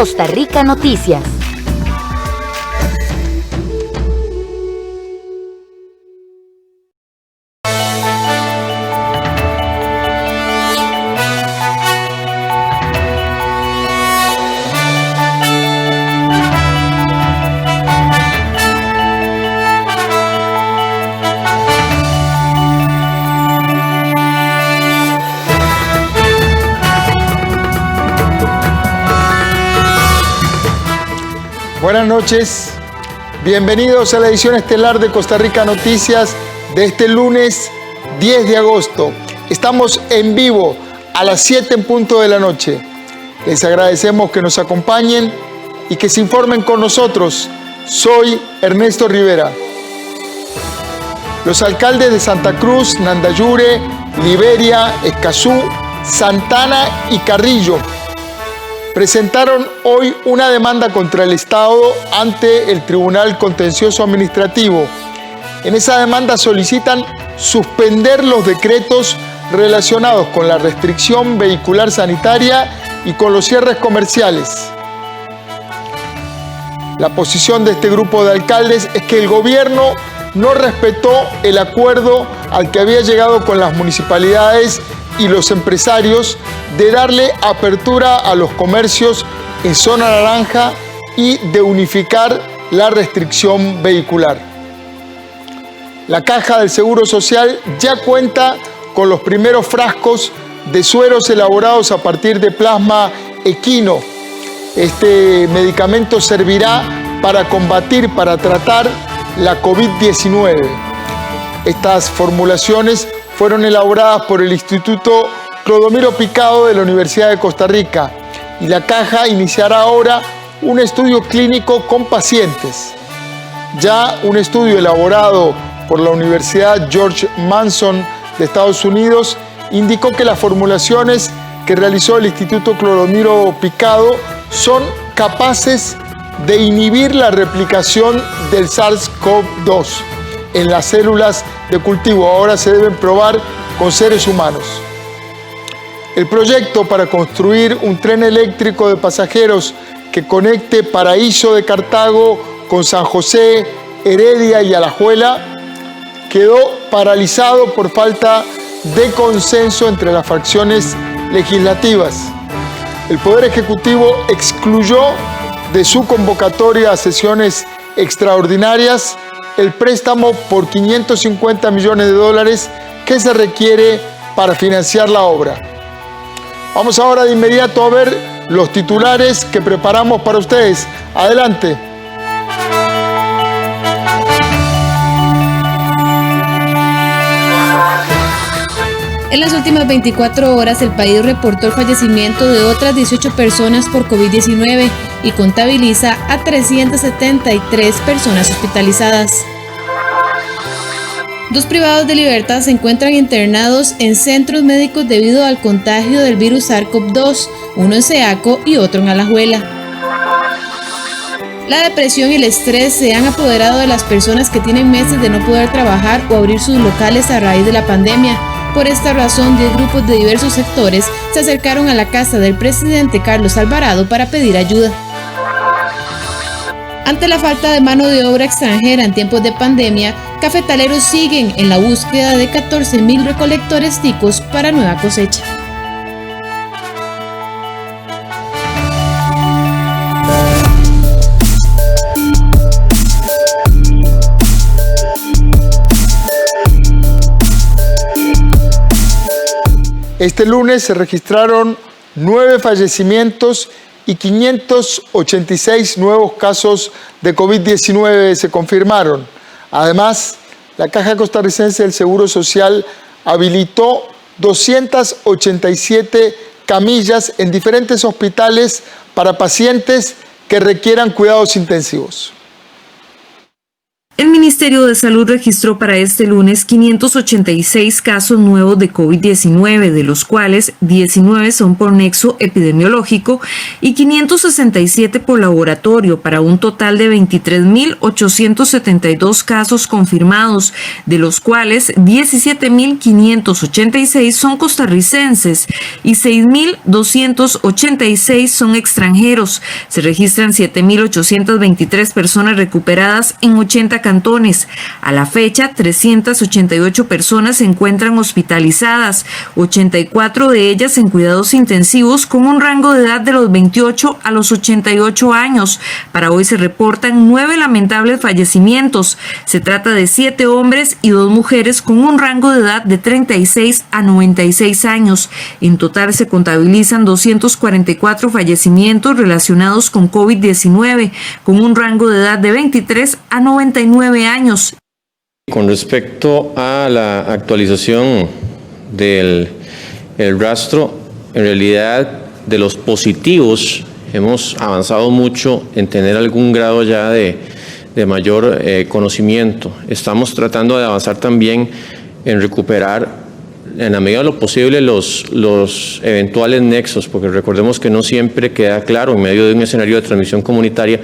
Costa Rica Noticias. Buenas noches, bienvenidos a la edición estelar de Costa Rica Noticias de este lunes 10 de agosto. Estamos en vivo a las 7 en punto de la noche. Les agradecemos que nos acompañen y que se informen con nosotros. Soy Ernesto Rivera. Los alcaldes de Santa Cruz, Nandayure, Liberia, Escazú, Santana y Carrillo presentaron hoy una demanda contra el Estado ante el Tribunal Contencioso Administrativo. En esa demanda solicitan suspender los decretos relacionados con la restricción vehicular sanitaria y con los cierres comerciales. La posición de este grupo de alcaldes es que el gobierno no respetó el acuerdo al que había llegado con las municipalidades y los empresarios de darle apertura a los comercios en zona naranja y de unificar la restricción vehicular. La Caja del Seguro Social ya cuenta con los primeros frascos de sueros elaborados a partir de plasma equino. Este medicamento servirá para tratar la COVID-19. Estas formulaciones fueron elaboradas por el Instituto Clodomiro Picado de la Universidad de Costa Rica y la caja iniciará ahora un estudio clínico con pacientes. Ya un estudio elaborado por la Universidad George Mason de Estados Unidos indicó que las formulaciones que realizó el Instituto Clodomiro Picado son capaces de inhibir la replicación del SARS-CoV-2 en las células de cultivo. Ahora se deben probar con seres humanos. El proyecto para construir un tren eléctrico de pasajeros que conecte Paraíso de Cartago con San José, Heredia y Alajuela quedó paralizado por falta de consenso entre las fracciones legislativas. El Poder Ejecutivo excluyó de su convocatoria a sesiones extraordinarias el préstamo por $550 millones que se requiere para financiar la obra. Vamos ahora de inmediato a ver los titulares que preparamos para ustedes. Adelante. En las últimas 24 horas, el país reportó el fallecimiento de otras 18 personas por COVID-19 y contabiliza a 373 personas hospitalizadas. 2 privados de libertad se encuentran internados en centros médicos debido al contagio del virus SARS-CoV-2, uno en Seaco y otro en Alajuela. La depresión y el estrés se han apoderado de las personas que tienen meses de no poder trabajar o abrir sus locales a raíz de la pandemia. Por esta razón, 10 grupos de diversos sectores se acercaron a la casa del presidente Carlos Alvarado para pedir ayuda. Ante la falta de mano de obra extranjera en tiempos de pandemia, cafetaleros siguen en la búsqueda de 14,000 recolectores ticos para nueva cosecha. Este lunes se registraron 9 fallecimientos y 586 nuevos casos de COVID-19 se confirmaron. Además, la Caja Costarricense del Seguro Social habilitó 287 camillas en diferentes hospitales para pacientes que requieran cuidados intensivos. El Ministerio de Salud registró para este lunes 586 casos nuevos de COVID-19, de los cuales 19 son por nexo epidemiológico y 567 por laboratorio, para un total de 23.872 casos confirmados, de los cuales 17.586 son costarricenses y 6.286 son extranjeros. Se registran 7.823 personas recuperadas en 80 cantones. A la fecha, 388 personas se encuentran hospitalizadas, 84 de ellas en cuidados intensivos, con un rango de edad de los 28 a los 88 años. Para hoy se reportan 9 lamentables fallecimientos. Se trata de 7 hombres y 2 mujeres con un rango de edad de 36 a 96 años. En total se contabilizan 244 fallecimientos relacionados con COVID-19, con un rango de edad de 23 a 99 años. Con respecto a la actualización del rastro, en realidad de los positivos hemos avanzado mucho en tener algún grado ya de mayor conocimiento. Estamos tratando de avanzar también en recuperar en la medida de lo posible los eventuales nexos, porque recordemos que no siempre queda claro en medio de un escenario de transmisión comunitaria.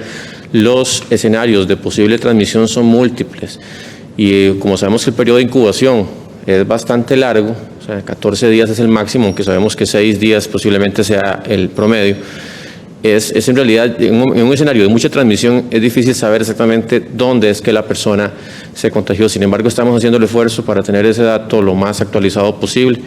Los escenarios de posible transmisión son múltiples y como sabemos que el periodo de incubación es bastante largo, o sea, 14 días es el máximo, aunque sabemos que 6 días posiblemente sea el promedio, es en realidad en un escenario de mucha transmisión es difícil saber exactamente dónde es que la persona se contagió. Sin embargo, estamos haciendo el esfuerzo para tener ese dato lo más actualizado posible.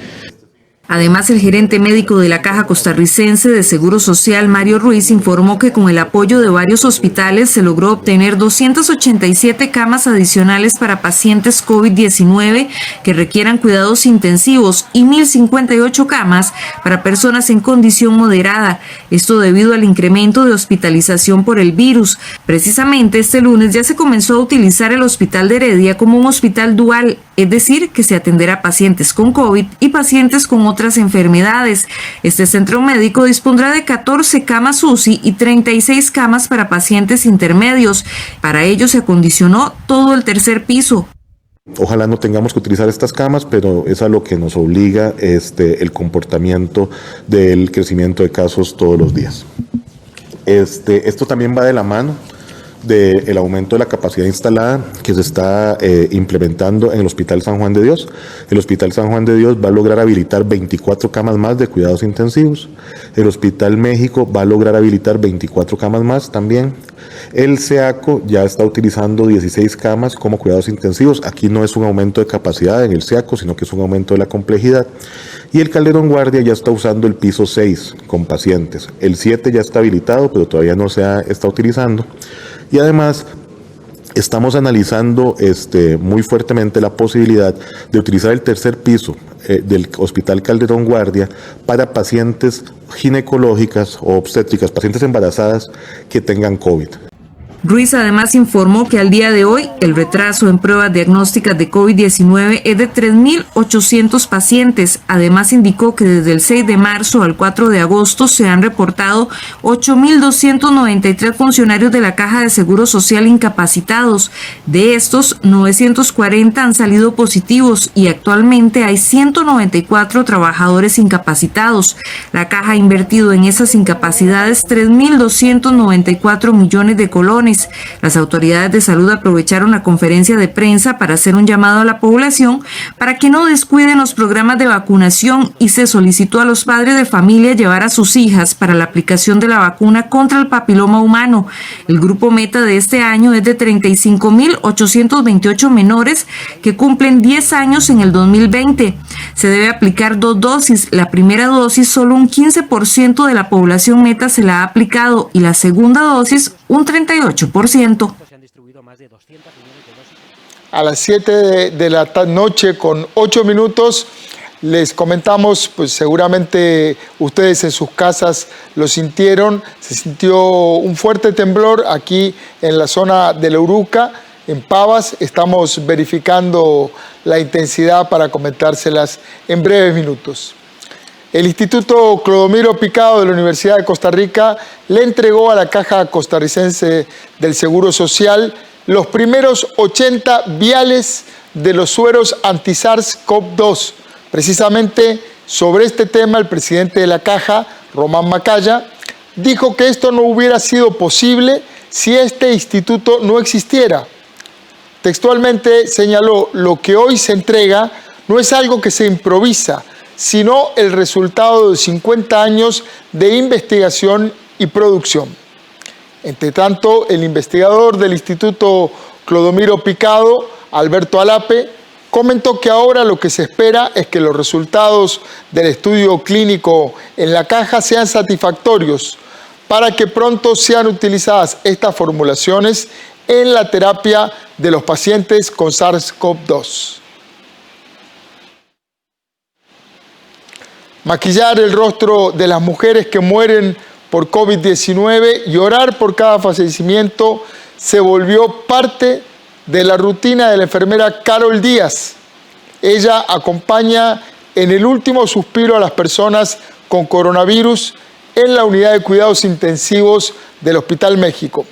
Además, el gerente médico de la Caja Costarricense de Seguro Social, Mario Ruiz, informó que con el apoyo de varios hospitales se logró obtener 287 camas adicionales para pacientes COVID-19 que requieran cuidados intensivos y 1.058 camas para personas en condición moderada. Esto debido al incremento de hospitalización por el virus. Precisamente este lunes ya se comenzó a utilizar el Hospital de Heredia como un hospital dual, es decir, que se atenderá a pacientes con COVID y pacientes con otras enfermedades. Este centro médico dispondrá de 14 camas UCI y 36 camas para pacientes intermedios. Para ello se acondicionó todo el tercer piso. Ojalá no tengamos que utilizar estas camas, pero es a lo que nos obliga el comportamiento del crecimiento de casos todos los días. Esto también va de la mano del aumento de la capacidad instalada que se está implementando en el Hospital San Juan de Dios. El Hospital San Juan de Dios va a lograr habilitar 24 camas más de cuidados intensivos. El Hospital México va a lograr habilitar 24 camas más también. El SEACO ya está utilizando 16 camas como cuidados intensivos. Aquí no es un aumento de capacidad en el SEACO, sino que es un aumento de la complejidad. Y el Calderón Guardia ya está usando el piso 6 con pacientes. El 7 ya está habilitado, pero todavía no se está utilizando. Y además estamos analizando muy fuertemente la posibilidad de utilizar el tercer piso del Hospital Calderón Guardia para pacientes ginecológicas o obstétricas, pacientes embarazadas que tengan COVID. Ruiz además informó que al día de hoy el retraso en pruebas diagnósticas de COVID-19 es de 3.800 pacientes. Además indicó que desde el 6 de marzo al 4 de agosto se han reportado 8.293 funcionarios de la Caja de Seguro Social incapacitados. De estos, 940 han salido positivos y actualmente hay 194 trabajadores incapacitados. La Caja ha invertido en esas incapacidades 3.294 millones de colones. Las autoridades de salud aprovecharon la conferencia de prensa para hacer un llamado a la población para que no descuiden los programas de vacunación y se solicitó a los padres de familia llevar a sus hijas para la aplicación de la vacuna contra el papiloma humano. El grupo meta de este año es de 35.828 menores que cumplen 10 años en el 2020. Se debe aplicar 2 dosis. La primera dosis solo un 15% de la población meta se la ha aplicado y la segunda dosis un 38%. A las 7 de la noche con 8 minutos les comentamos, pues seguramente ustedes en sus casas lo sintieron, se sintió un fuerte temblor aquí en la zona de la Uruca, en Pavas. Estamos verificando la intensidad para comentárselas en breves minutos. El Instituto Clodomiro Picado de la Universidad de Costa Rica le entregó a la Caja Costarricense del Seguro Social los primeros 80 viales de los sueros anti-SARS-CoV-2. Precisamente sobre este tema, el presidente de la Caja, Román Macaya, dijo que esto no hubiera sido posible si este instituto no existiera. Textualmente señaló: lo que hoy se entrega no es algo que se improvisa, sino el resultado de 50 años de investigación y producción. Entre tanto, el investigador del Instituto Clodomiro Picado, Alberto Alape, comentó que ahora lo que se espera es que los resultados del estudio clínico en la Caja sean satisfactorios para que pronto sean utilizadas estas formulaciones en la terapia de los pacientes con SARS-CoV-2. Maquillar el rostro de las mujeres que mueren por COVID-19 y orar por cada fallecimiento se volvió parte de la rutina de la enfermera Carol Díaz. Ella acompaña en el último suspiro a las personas con coronavirus en la unidad de cuidados intensivos del Hospital México.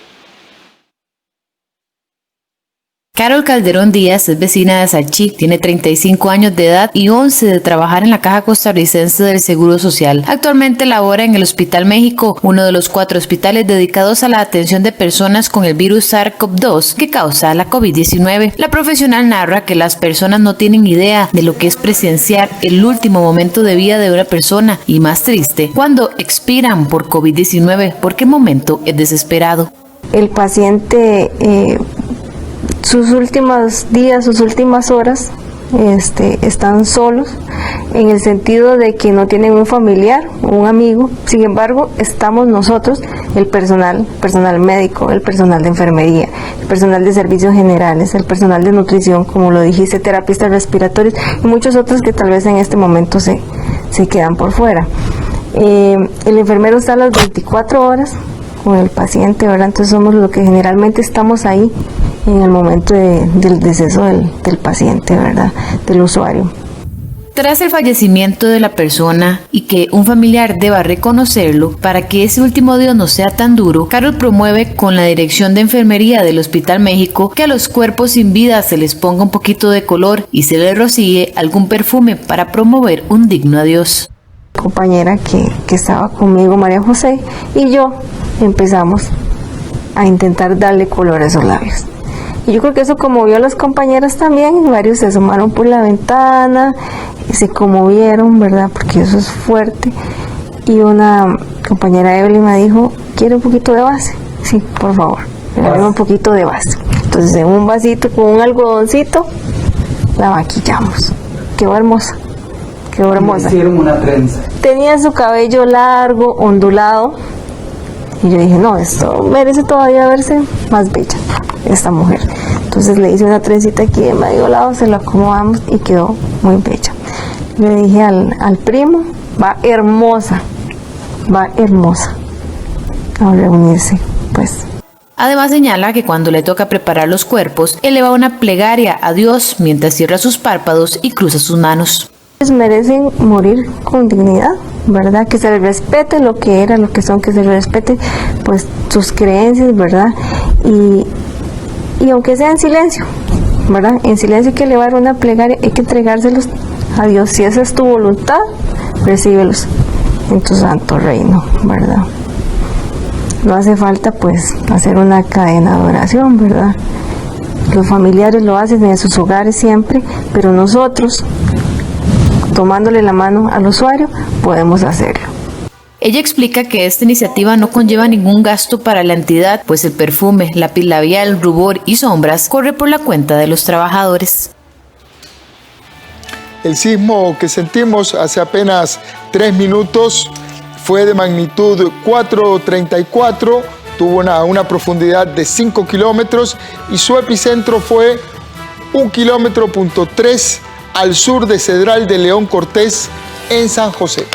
Carol Calderón Díaz es vecina de Salchí, tiene 35 años de edad y 11 de trabajar en la Caja Costarricense del Seguro Social. Actualmente labora en el Hospital México, uno de los 4 hospitales dedicados a la atención de personas con el virus SARS-CoV-2 que causa la COVID-19. La profesional narra que las personas no tienen idea de lo que es presenciar el último momento de vida de una persona y, más triste, cuando expiran por COVID-19, porque el momento es desesperado. El paciente sus últimos días, sus últimas horas están solos, en el sentido de que no tienen un familiar o un amigo. Sin embargo, estamos nosotros, el personal médico, el personal de enfermería, el personal de servicios generales, el personal de nutrición, como lo dijiste, terapistas respiratorios y muchos otros que tal vez en este momento se quedan por fuera. El enfermero está a las 24 horas con el paciente, ¿verdad? Entonces somos los que generalmente estamos ahí en el momento del deceso del paciente, ¿verdad?, del usuario. Tras el fallecimiento de la persona y que un familiar deba reconocerlo para que ese último adiós no sea tan duro, Carol promueve con la Dirección de Enfermería del Hospital México que a los cuerpos sin vida se les ponga un poquito de color y se les rocíe algún perfume para promover un digno adiós. Compañera que estaba conmigo, María José, y yo empezamos a intentar darle color a esos labios. Y yo creo que eso conmovió a las compañeras también, varios se asomaron por la ventana y se conmovieron, ¿verdad?, porque eso es fuerte. Y una compañera, Evelyn, me dijo: ¿quiere un poquito de base? Sí, por favor, regálame un poquito de base. Entonces en un vasito con un algodoncito la maquillamos. Quedó hermosa, quedó hermosa. Hicieron una trenza. Tenía su cabello largo, ondulado, y yo dije: no, esto merece todavía verse más bella, esta mujer. Entonces le hice una trencita aquí de medio lado, se la acomodamos y quedó muy bella. Le dije al primo: va hermosa a reunirse, pues. Además señala que cuando le toca preparar los cuerpos, eleva una plegaria a Dios mientras cierra sus párpados y cruza sus manos. Merecen morir con dignidad, ¿verdad? Que se les respete lo que era, lo que son, que se les respete pues sus creencias, ¿verdad? Y aunque sea en silencio, ¿verdad? En silencio hay que elevar una plegaria, hay que entregárselos a Dios. Si esa es tu voluntad, recíbelos en tu santo reino, ¿verdad? No hace falta pues hacer una cadena de oración, ¿verdad? Los familiares lo hacen en sus hogares siempre, pero nosotros, tomándole la mano al usuario, podemos hacerlo. Ella explica que esta iniciativa no conlleva ningún gasto para la entidad, pues el perfume, lápiz labial, rubor y sombras corre por la cuenta de los trabajadores. El sismo que sentimos hace apenas 3 minutos fue de magnitud 4.34, tuvo una profundidad de 5 kilómetros y su epicentro fue 1,3 kilómetros al sur de Cedral de León Cortés, en San José.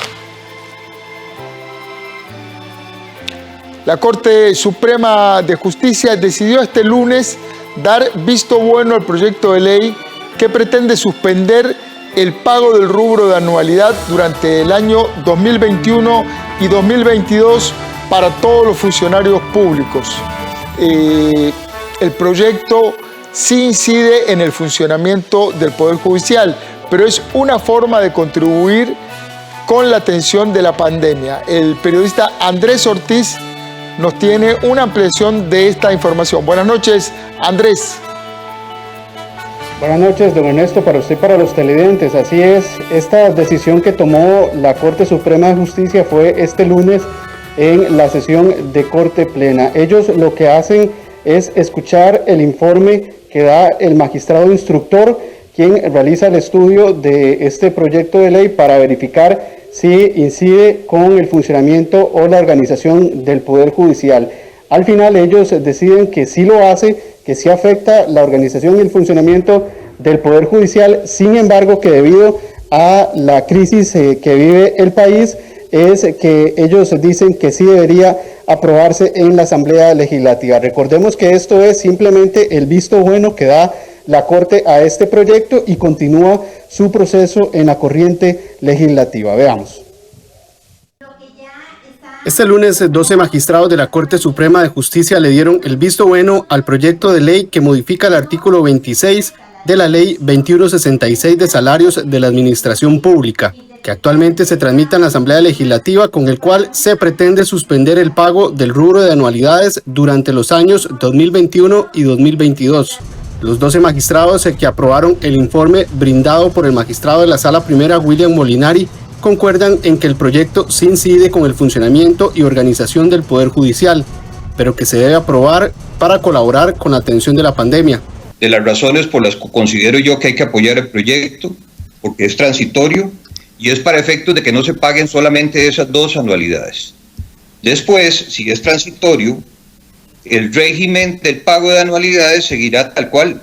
La Corte Suprema de Justicia decidió este lunes dar visto bueno al proyecto de ley que pretende suspender el pago del rubro de anualidad durante el año 2021 y 2022 para todos los funcionarios públicos. El proyecto sí incide en el funcionamiento del Poder Judicial, pero es una forma de contribuir con la atención de la pandemia. El periodista Andrés Ortiz nos tiene una ampliación de esta información. Buenas noches, Andrés. Buenas noches, don Ernesto, para usted y para los televidentes. Así es, esta decisión que tomó la Corte Suprema de Justicia fue este lunes en la sesión de Corte Plena. Ellos lo que hacen es escuchar el informe que da el magistrado instructor, quien realiza el estudio de este proyecto de ley para verificar si incide con el funcionamiento o la organización del Poder Judicial. Al final ellos deciden que sí lo hace, que sí afecta la organización y el funcionamiento del Poder Judicial, sin embargo que debido a la crisis que vive el país, es que ellos dicen que sí debería aprobarse en la Asamblea Legislativa. Recordemos que esto es simplemente el visto bueno que da la Corte a este proyecto y continúa su proceso en la corriente legislativa. Veamos. Este lunes, 12 magistrados de la Corte Suprema de Justicia le dieron el visto bueno al proyecto de ley que modifica el artículo 26 de la Ley 2166 de salarios de la Administración Pública, que actualmente se tramita en la Asamblea Legislativa, con el cual se pretende suspender el pago del rubro de anualidades durante los años 2021 y 2022. Los 12 magistrados que aprobaron el informe brindado por el magistrado de la Sala Primera, William Molinari, concuerdan en que el proyecto sí incide con el funcionamiento y organización del Poder Judicial, pero que se debe aprobar para colaborar con la atención de la pandemia. De las razones por las que considero yo que hay que apoyar el proyecto, porque es transitorio y es para efectos de que no se paguen solamente esas 2 anualidades. Después, si es transitorio, el régimen del pago de anualidades seguirá tal cual,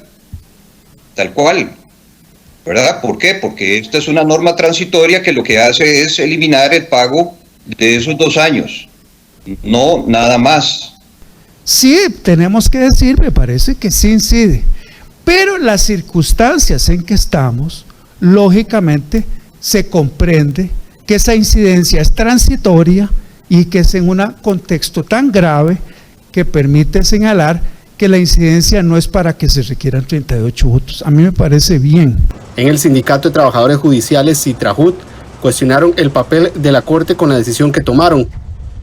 ¿verdad? ¿Por qué? Porque esta es una norma transitoria que lo que hace es eliminar el pago de esos 2 años, no nada más. Sí, tenemos que decir, me parece que sí incide, pero las circunstancias en que estamos, lógicamente, se comprende que esa incidencia es transitoria y que es en un contexto tan grave que permite señalar que la incidencia no es para que se requieran 38 votos. A mí me parece bien. En el Sindicato de Trabajadores Judiciales, Citrajut, cuestionaron el papel de la Corte con la decisión que tomaron.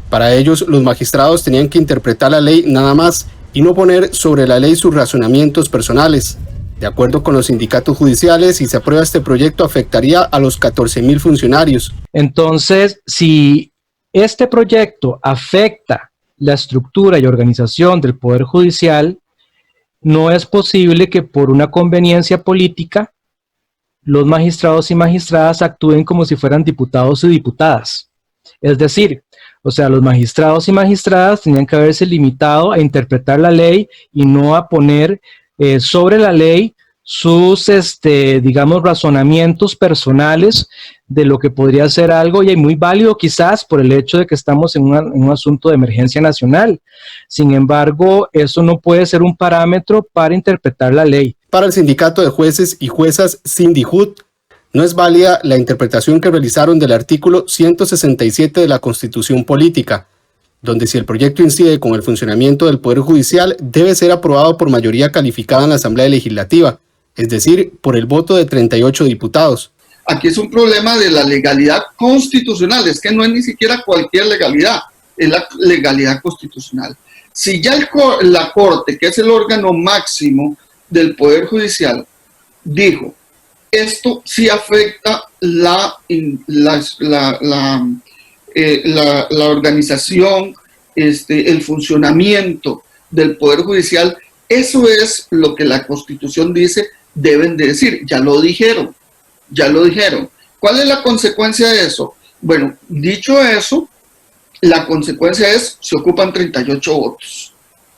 Para ellos, los magistrados tenían que interpretar la ley nada más y no poner sobre la ley sus razonamientos personales. De acuerdo con los sindicatos judiciales, si se aprueba este proyecto, afectaría a los 14,000 funcionarios. Entonces, si este proyecto afecta la estructura y organización del Poder Judicial, no es posible que por una conveniencia política los magistrados y magistradas actúen como si fueran diputados y diputadas. Es decir, los magistrados y magistradas tenían que haberse limitado a interpretar la ley y no a poner sobre la ley sus, digamos, razonamientos personales de lo que podría ser algo, y muy válido quizás por el hecho de que estamos en un asunto de emergencia nacional. Sin embargo, eso no puede ser un parámetro para interpretar la ley. Para el Sindicato de Jueces y Juezas Sindijut, no es válida la interpretación que realizaron del artículo 167 de la Constitución Política, donde si el proyecto incide con el funcionamiento del Poder Judicial, debe ser aprobado por mayoría calificada en la Asamblea Legislativa, es decir, por el voto de 38 diputados. Aquí es un problema de la legalidad constitucional, es que no es ni siquiera cualquier legalidad, es la legalidad constitucional. Si ya la Corte, que es el órgano máximo del Poder Judicial, dijo, esto sí afecta la organización, el funcionamiento del Poder Judicial, eso es lo que la Constitución dice, deben de decir, ya lo dijeron. ¿Cuál es la consecuencia de eso? Bueno, dicho eso, la consecuencia es, se ocupan 38 votos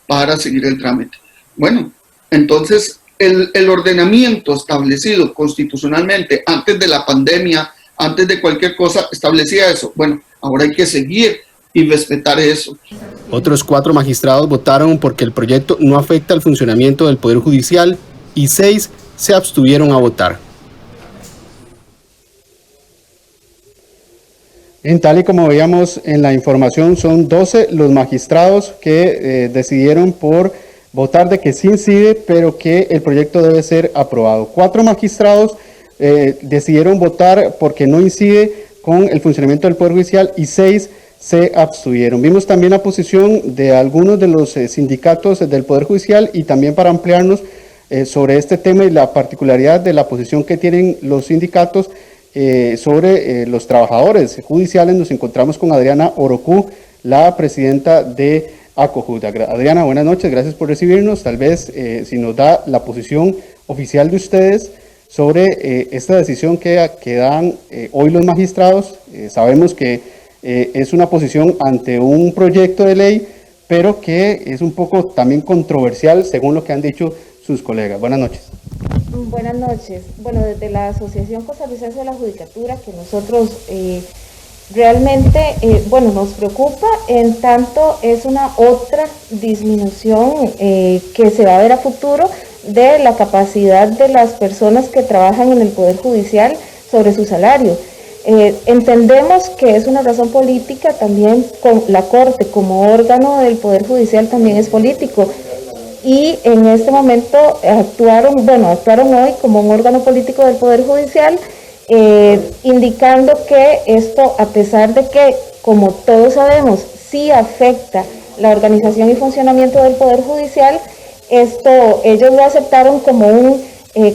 para seguir el trámite. Bueno, entonces el ordenamiento establecido constitucionalmente antes de la pandemia, antes de cualquier cosa, establecía eso. Bueno, ahora hay que seguir y respetar eso. Otros 4 magistrados votaron porque el proyecto no afecta al funcionamiento del Poder Judicial y 6 se abstuvieron a votar. En tal y como veíamos en la información, son 12 los magistrados que decidieron por votar de que sí incide, pero que el proyecto debe ser aprobado. 4 magistrados decidieron votar porque no incide con el funcionamiento del Poder Judicial y 6 se abstuvieron. Vimos también la posición de algunos de los sindicatos del Poder Judicial y también para ampliarnos sobre este tema y la particularidad de la posición que tienen los sindicatos sobre los trabajadores judiciales, nos encontramos con Adriana Orocu, la presidenta de ACOJUT. Adriana, buenas noches, gracias por recibirnos. Tal vez si nos da la posición oficial de ustedes sobre esta decisión que dan hoy los magistrados. Sabemos que es una posición ante un proyecto de ley, pero que es un poco también controversial según lo que han dicho sus colegas. Buenas noches. Buenas noches. Bueno, desde la Asociación Costarricense de la Judicatura, que nosotros realmente, nos preocupa, en tanto es una otra disminución que se va a ver a futuro de la capacidad de las personas que trabajan en el Poder Judicial sobre su salario. Entendemos que es una razón política, también con la Corte como órgano del Poder Judicial también es político. Y en este momento actuaron hoy como un órgano político del Poder Judicial, indicando que esto, a pesar de que, como todos sabemos, sí afecta la organización y funcionamiento del Poder Judicial, ellos lo aceptaron como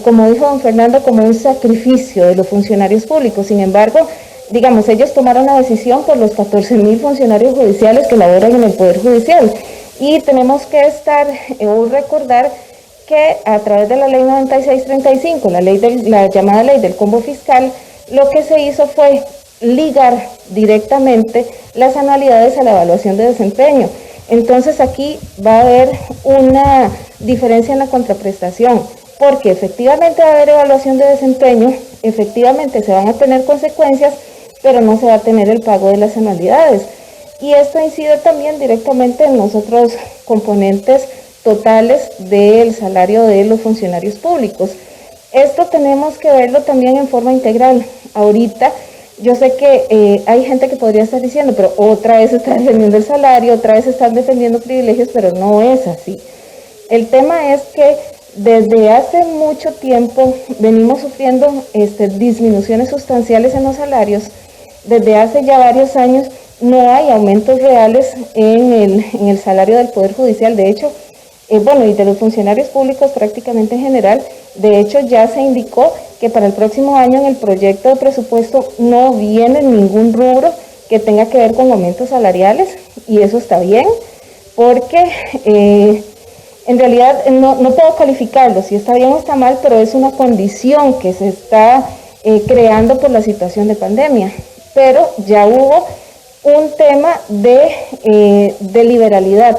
como dijo don Fernando, como un sacrificio de los funcionarios públicos. Sin embargo, ellos tomaron la decisión por los 14.000 funcionarios judiciales que laboran en el Poder Judicial. Y tenemos que recordar que a través de la ley 9635, la llamada ley del combo fiscal, lo que se hizo fue ligar directamente las anualidades a la evaluación de desempeño. Entonces aquí va a haber una diferencia en la contraprestación, porque efectivamente va a haber evaluación de desempeño, efectivamente se van a tener consecuencias, pero no se va a tener el pago de las anualidades. Y esto incide también directamente en los otros componentes totales del salario de los funcionarios públicos. Esto tenemos que verlo también en forma integral. Ahorita yo sé que hay gente que podría estar diciendo, pero otra vez están defendiendo el salario, otra vez están defendiendo privilegios, pero no es así. El tema es que desde hace mucho tiempo venimos sufriendo disminuciones sustanciales en los salarios. Desde hace ya varios años no hay aumentos reales en el salario del Poder Judicial. De hecho, y de los funcionarios públicos prácticamente en general. De hecho, ya se indicó que para el próximo año en el proyecto de presupuesto no viene ningún rubro que tenga que ver con aumentos salariales, y eso está bien, porque en realidad no puedo calificarlo si está bien o está mal, pero es una condición que se está creando por la situación de pandemia. Pero ya hubo un tema de liberalidad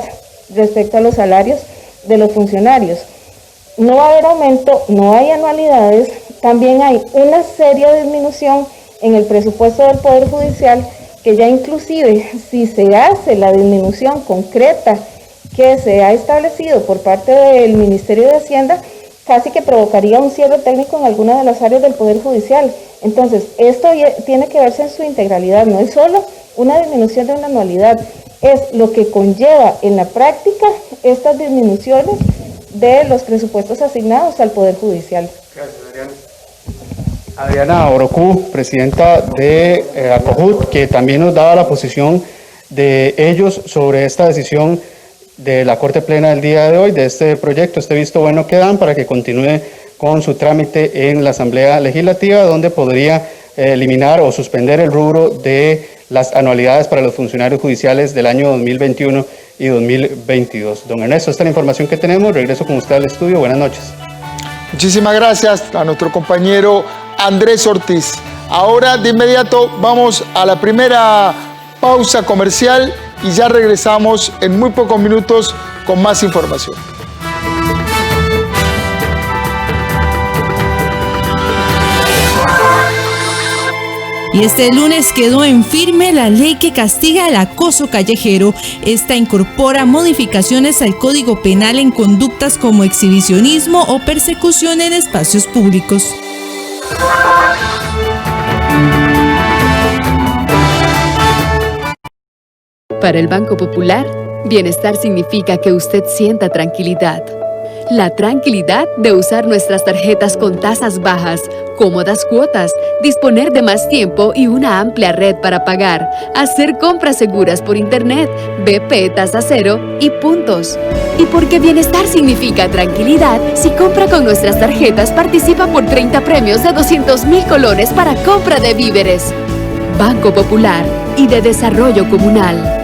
respecto a los salarios de los funcionarios. No va a haber aumento, no hay anualidades, también hay una seria disminución en el presupuesto del Poder Judicial, que ya inclusive si se hace la disminución concreta que se ha establecido por parte del Ministerio de Hacienda, casi que provocaría un cierre técnico en alguna de las áreas del Poder Judicial. Entonces, esto tiene que verse en su integralidad, no es solo una disminución de una anualidad, es lo que conlleva en la práctica estas disminuciones de los presupuestos asignados al Poder Judicial. Gracias, Adriana. Adriana Orocu, presidenta de ACOJUT, que también nos daba la posición de ellos sobre esta decisión de la Corte Plena del día de hoy, de este proyecto, este visto bueno que dan para que continúe con su trámite en la Asamblea Legislativa, donde podría eliminar o suspender el rubro de las anualidades para los funcionarios judiciales del año 2021 y 2022. Don Ernesto, esta es la información que tenemos. Regreso con usted al estudio. Buenas noches. Muchísimas gracias a nuestro compañero Andrés Ortiz. Ahora de inmediato vamos a la primera pausa comercial y ya regresamos en muy pocos minutos con más información. Y este lunes quedó en firme la ley que castiga el acoso callejero. Esta incorpora modificaciones al Código Penal en conductas como exhibicionismo o persecución en espacios públicos. Para el Banco Popular, bienestar significa que usted sienta tranquilidad. La tranquilidad de usar nuestras tarjetas con tasas bajas, cómodas cuotas, disponer de más tiempo y una amplia red para pagar, hacer compras seguras por internet, BP tasa cero y puntos. Y porque bienestar significa tranquilidad, si compra con nuestras tarjetas participa por 30 premios de 200,000 colones para compra de víveres. Banco Popular y de Desarrollo Comunal.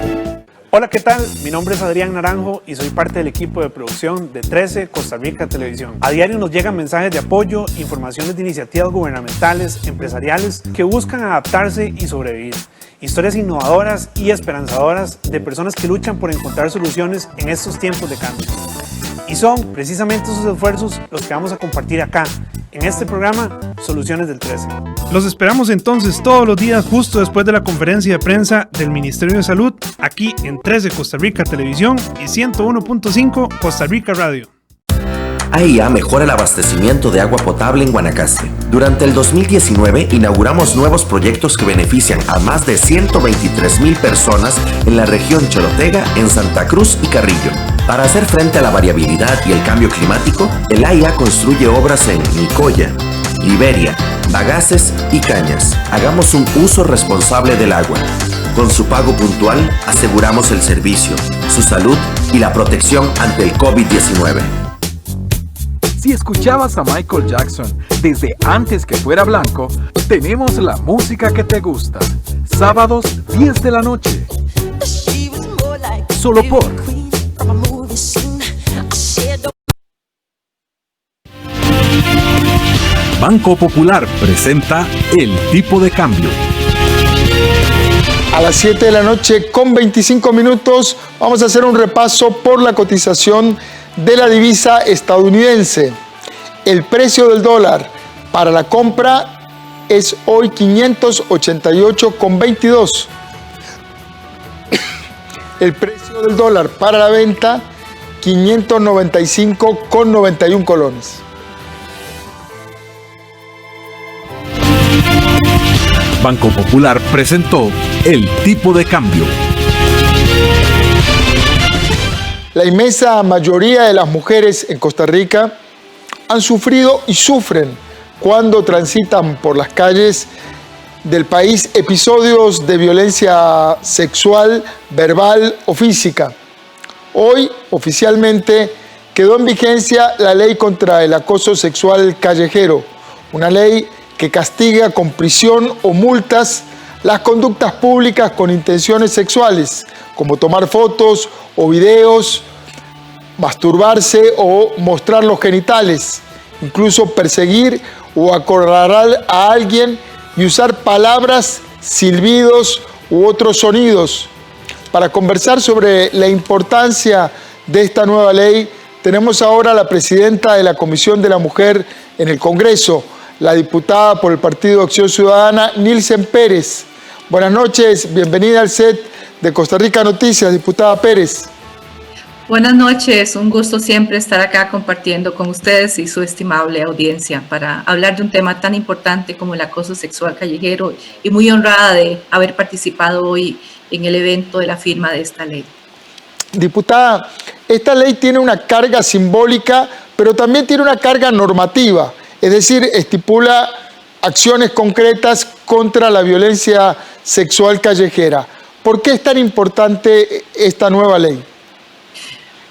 Hola, ¿qué tal? Mi nombre es Adrián Naranjo y soy parte del equipo de producción de 13 Costa Rica Televisión. A diario nos llegan mensajes de apoyo, informaciones de iniciativas gubernamentales, empresariales que buscan adaptarse y sobrevivir. Historias innovadoras y esperanzadoras de personas que luchan por encontrar soluciones en estos tiempos de cambio. Y son precisamente esos esfuerzos los que vamos a compartir acá, en este programa Soluciones del 13. Los esperamos entonces todos los días justo después de la conferencia de prensa del Ministerio de Salud, aquí en 13 Costa Rica Televisión y 101.5 Costa Rica Radio. AIA mejora el abastecimiento de agua potable en Guanacaste. Durante el 2019 inauguramos nuevos proyectos que benefician a más de 123,000 personas en la región Chorotega, en Santa Cruz y Carrillo. Para hacer frente a la variabilidad y el cambio climático, el AIA construye obras en Nicoya, Liberia, Bagaces y Cañas. Hagamos un uso responsable del agua. Con su pago puntual, aseguramos el servicio, su salud y la protección ante el COVID-19. Si escuchabas a Michael Jackson desde antes que fuera blanco, tenemos la música que te gusta. Sábados, 10 de la noche. Solo por Banco Popular presenta El Tipo de Cambio. A las 7 de la noche con 25 minutos vamos a hacer un repaso por la cotización de la divisa estadounidense. El precio del dólar para la compra es hoy 588,22. El precio del dólar para la venta 595,91 colones. Banco Popular presentó El Tipo de Cambio. La inmensa mayoría de las mujeres en Costa Rica han sufrido y sufren cuando transitan por las calles del país episodios de violencia sexual, verbal o física. Hoy, oficialmente, quedó en vigencia la ley contra el acoso sexual callejero, una ley que castiga con prisión o multas las conductas públicas con intenciones sexuales, como tomar fotos o videos, masturbarse o mostrar los genitales, incluso perseguir o acorralar a alguien y usar palabras, silbidos u otros sonidos. Para conversar sobre la importancia de esta nueva ley, tenemos ahora a la presidenta de la Comisión de la Mujer en el Congreso, la diputada por el Partido Acción Ciudadana, Nilsen Pérez. Buenas noches, bienvenida al set de Costa Rica Noticias, diputada Pérez. Buenas noches, un gusto siempre estar acá compartiendo con ustedes y su estimable audiencia para hablar de un tema tan importante como el acoso sexual callejero y muy honrada de haber participado hoy en el evento de la firma de esta ley. Diputada, esta ley tiene una carga simbólica, pero también tiene una carga normativa, es decir, estipula acciones concretas contra la violencia sexual callejera. ¿Por qué es tan importante esta nueva ley?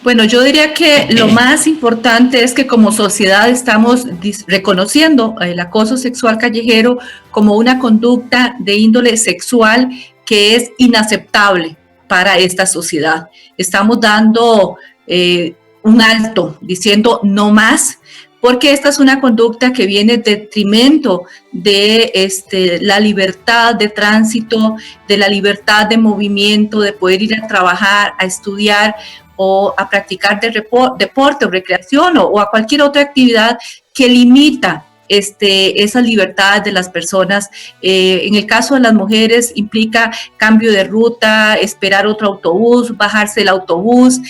Bueno, yo diría que lo más importante es que como sociedad estamos reconociendo el acoso sexual callejero como una conducta de índole sexual que es inaceptable para esta sociedad. Estamos dando un alto, diciendo no más, porque esta es una conducta que viene en detrimento de la libertad de tránsito, de la libertad de movimiento, de poder ir a trabajar, a estudiar o a practicar deporte o recreación o a cualquier otra actividad que limita esas libertades de las personas. En el caso de las mujeres implica cambio de ruta, esperar otro autobús, bajarse del autobús,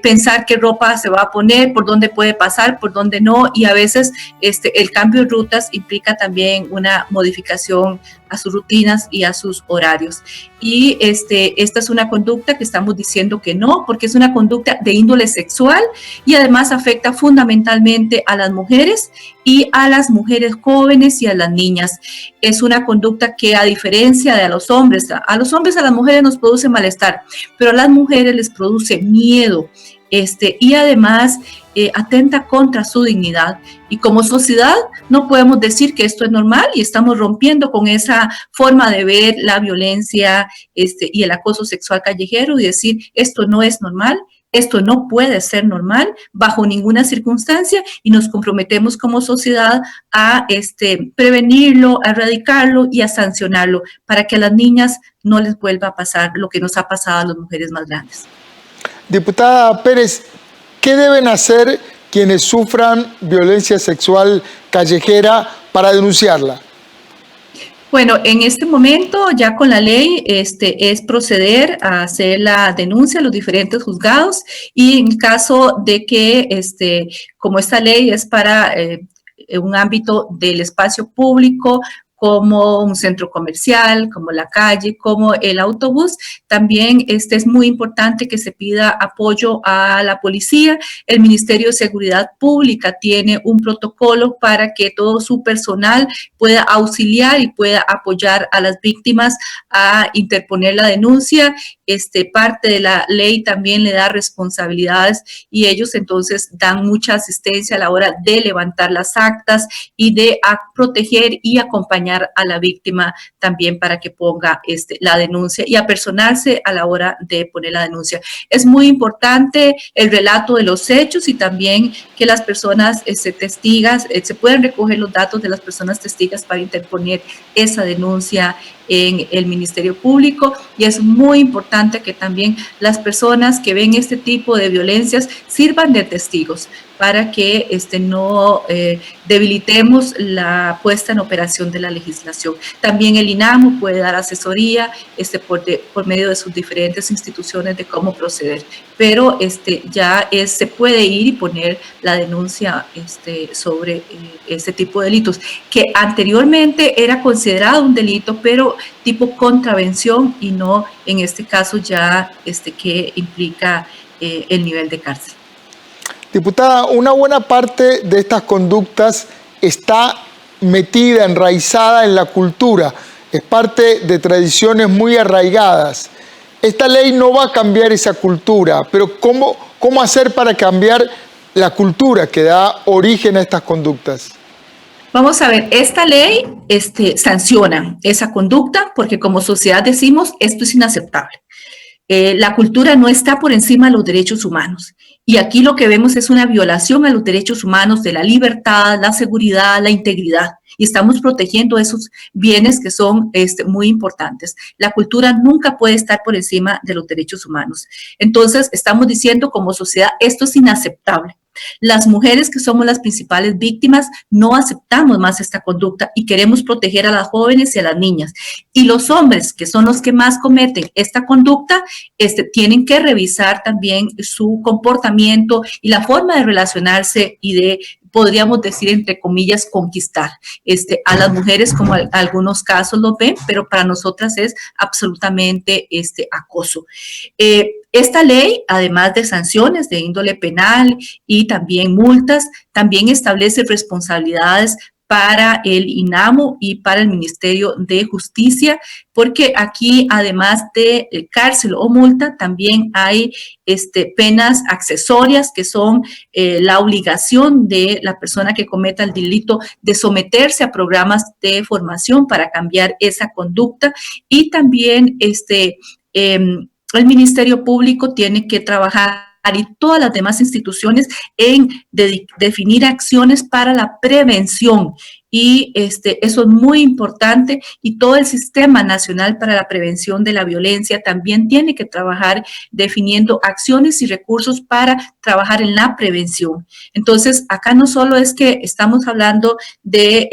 pensar qué ropa se va a poner, por dónde puede pasar, por dónde no, y a veces el cambio de rutas implica también una modificación a sus rutinas y a sus horarios. Y esta es una conducta que estamos diciendo que no, porque es una conducta de índole sexual y además afecta fundamentalmente a las mujeres y a las mujeres jóvenes y a las niñas. Es una conducta que, a diferencia de a los hombres, a las mujeres nos produce malestar, pero a las mujeres les produce miedo, y además atenta contra su dignidad. Y como sociedad no podemos decir que esto es normal y estamos rompiendo con esa forma de ver la violencia y el acoso sexual callejero y decir esto no es normal. Esto no puede ser normal bajo ninguna circunstancia y nos comprometemos como sociedad a prevenirlo, a erradicarlo y a sancionarlo para que a las niñas no les vuelva a pasar lo que nos ha pasado a las mujeres más grandes. Diputada Pérez, ¿qué deben hacer quienes sufran violencia sexual callejera para denunciarla? Bueno, en este momento ya con la ley es proceder a hacer la denuncia a los diferentes juzgados y en caso de que, como esta ley es para un ámbito del espacio público, como un centro comercial, como la calle, como el autobús. También es muy importante que se pida apoyo a la policía. El Ministerio de Seguridad Pública tiene un protocolo para que todo su personal pueda auxiliar y pueda apoyar a las víctimas a interponer la denuncia. Parte de la ley también le da responsabilidades y ellos entonces dan mucha asistencia a la hora de levantar las actas y de proteger y acompañar a la víctima también para que ponga la denuncia y apersonarse a la hora de poner la denuncia. Es muy importante el relato de los hechos y también que las personas testigas, se pueden recoger los datos de las personas testigas para interponer esa denuncia en el Ministerio Público y es muy importante que también las personas que ven este tipo de violencias sirvan de testigos para que no debilitemos la puesta en operación de la legislación. También el INAMU puede dar asesoría por medio de sus diferentes instituciones de cómo proceder, pero ya se puede ir y poner la denuncia sobre este tipo de delitos, que anteriormente era considerado un delito, pero tipo contravención y no en este caso ya que implica el nivel de cárcel. Diputada, una buena parte de estas conductas está metida, enraizada en la cultura, es parte de tradiciones muy arraigadas. Esta ley no va a cambiar esa cultura, pero ¿cómo hacer para cambiar la cultura que da origen a estas conductas? Vamos a ver, esta ley sanciona esa conducta porque como sociedad decimos esto es inaceptable. La cultura no está por encima de los derechos humanos. Y aquí lo que vemos es una violación a los derechos humanos de la libertad, la seguridad, la integridad. Y estamos protegiendo esos bienes que son muy importantes. La cultura nunca puede estar por encima de los derechos humanos. Entonces, estamos diciendo como sociedad, esto es inaceptable. Las mujeres que somos las principales víctimas no aceptamos más esta conducta y queremos proteger a las jóvenes y a las niñas. Y los hombres, que son los que más cometen esta conducta, tienen que revisar también su comportamiento y la forma de relacionarse y de, podríamos decir, entre comillas, conquistar a las mujeres, como algunos casos lo ven, pero para nosotras es absolutamente acoso. Esta ley, además de sanciones de índole penal y también multas, también establece responsabilidades para el INAMU y para el Ministerio de Justicia, porque aquí, además de cárcel o multa, también hay penas accesorias que son la obligación de la persona que cometa el delito de someterse a programas de formación para cambiar esa conducta y también el Ministerio Público tiene que trabajar y todas las demás instituciones en definir acciones para la prevención. Y eso es muy importante y todo el Sistema Nacional para la Prevención de la Violencia también tiene que trabajar definiendo acciones y recursos para trabajar en la prevención. Entonces, acá no solo es que estamos hablando de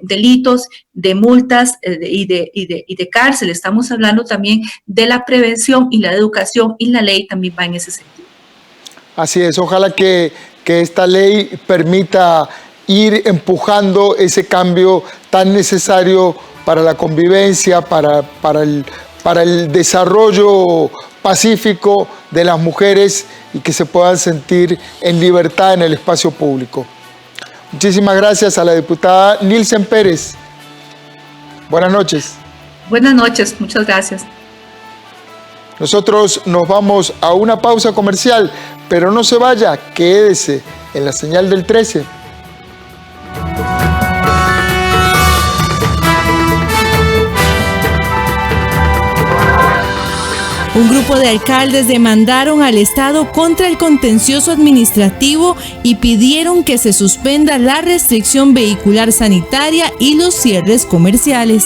delitos, de multas y de cárcel, estamos hablando también de la prevención y la educación y la ley también va en ese sentido. Así es, ojalá que esta ley permita ir empujando ese cambio tan necesario para la convivencia, para el desarrollo pacífico de las mujeres y que se puedan sentir en libertad en el espacio público. Muchísimas gracias a la diputada Nilsen Pérez. Buenas noches. Buenas noches, muchas gracias. Nosotros nos vamos a una pausa comercial, pero no se vaya, quédese en la señal del 13. Un grupo de alcaldes demandaron al Estado contra el contencioso administrativo y pidieron que se suspenda la restricción vehicular sanitaria y los cierres comerciales.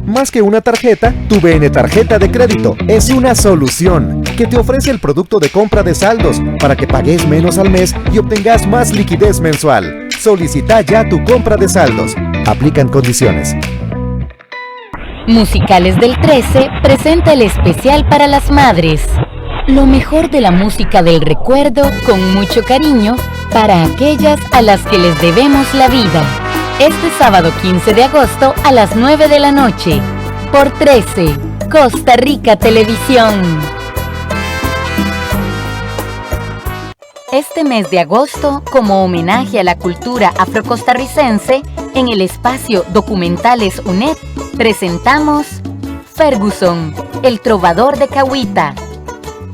Más que una tarjeta, tu BN Tarjeta de Crédito es una solución que te ofrece el producto de compra de saldos para que pagues menos al mes y obtengas más liquidez mensual. Solicita ya tu compra de saldos. Aplican condiciones. Musicales del 13 presenta el especial para las madres. Lo mejor de la música del recuerdo con mucho cariño para aquellas a las que les debemos la vida. Este sábado 15 de agosto a las 9 de la noche, por 13, Costa Rica Televisión. Este mes de agosto, como homenaje a la cultura afrocostarricense, en el espacio Documentales UNED, presentamos Ferguson, el trovador de Cahuita.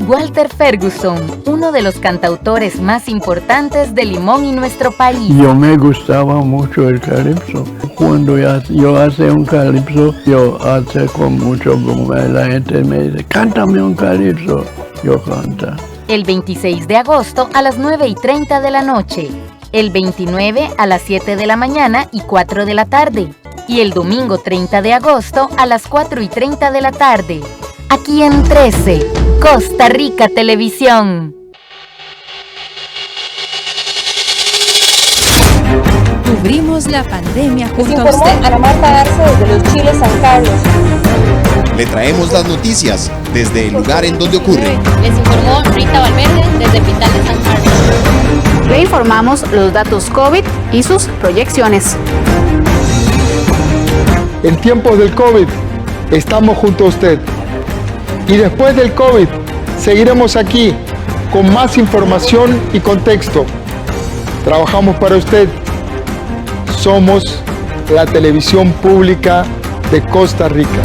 Walter Ferguson, uno de los cantautores más importantes de Limón y nuestro país. Yo me gustaba mucho el calipso. Cuando yo hacía un calipso, yo hacía con mucho como la gente me dice, cántame un calipso, yo canta. El 26 de agosto a las 9:30 de la noche. El 29 a las 7 de la mañana y 4 de la tarde. Y el domingo 30 de agosto a las 4:30 de la tarde. Aquí en 13, Costa Rica Televisión. Cubrimos la pandemia junto a informó usted. Ana Marta Arce desde Los Chiles, San Carlos. Le traemos las noticias desde el lugar en donde ocurre. Les informó Rita Valverde desde Pital de San Carlos. Le informamos los datos COVID y sus proyecciones. En tiempos del COVID, estamos junto a usted. Y después del COVID, seguiremos aquí con más información y contexto. Trabajamos para usted. Somos la televisión pública de Costa Rica.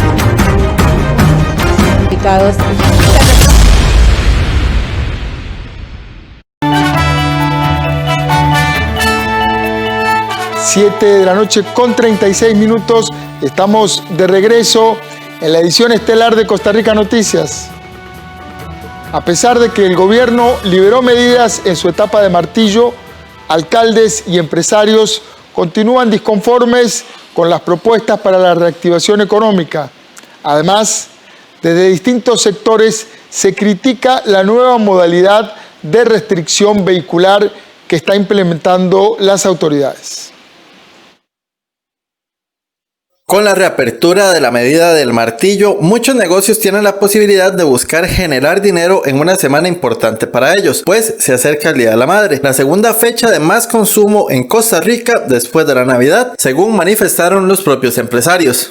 7 de la noche con 36 minutos. Estamos de regreso en la edición estelar de Costa Rica Noticias. A pesar de que el gobierno liberó medidas en su etapa de martillo, alcaldes y empresarios continúan disconformes con las propuestas para la reactivación económica. Además, desde distintos sectores se critica la nueva modalidad de restricción vehicular que está implementando las autoridades. Con la reapertura de la medida del martillo, muchos negocios tienen la posibilidad de buscar generar dinero en una semana importante para ellos, pues se acerca el Día de la Madre, la segunda fecha de más consumo en Costa Rica después de la Navidad, según manifestaron los propios empresarios.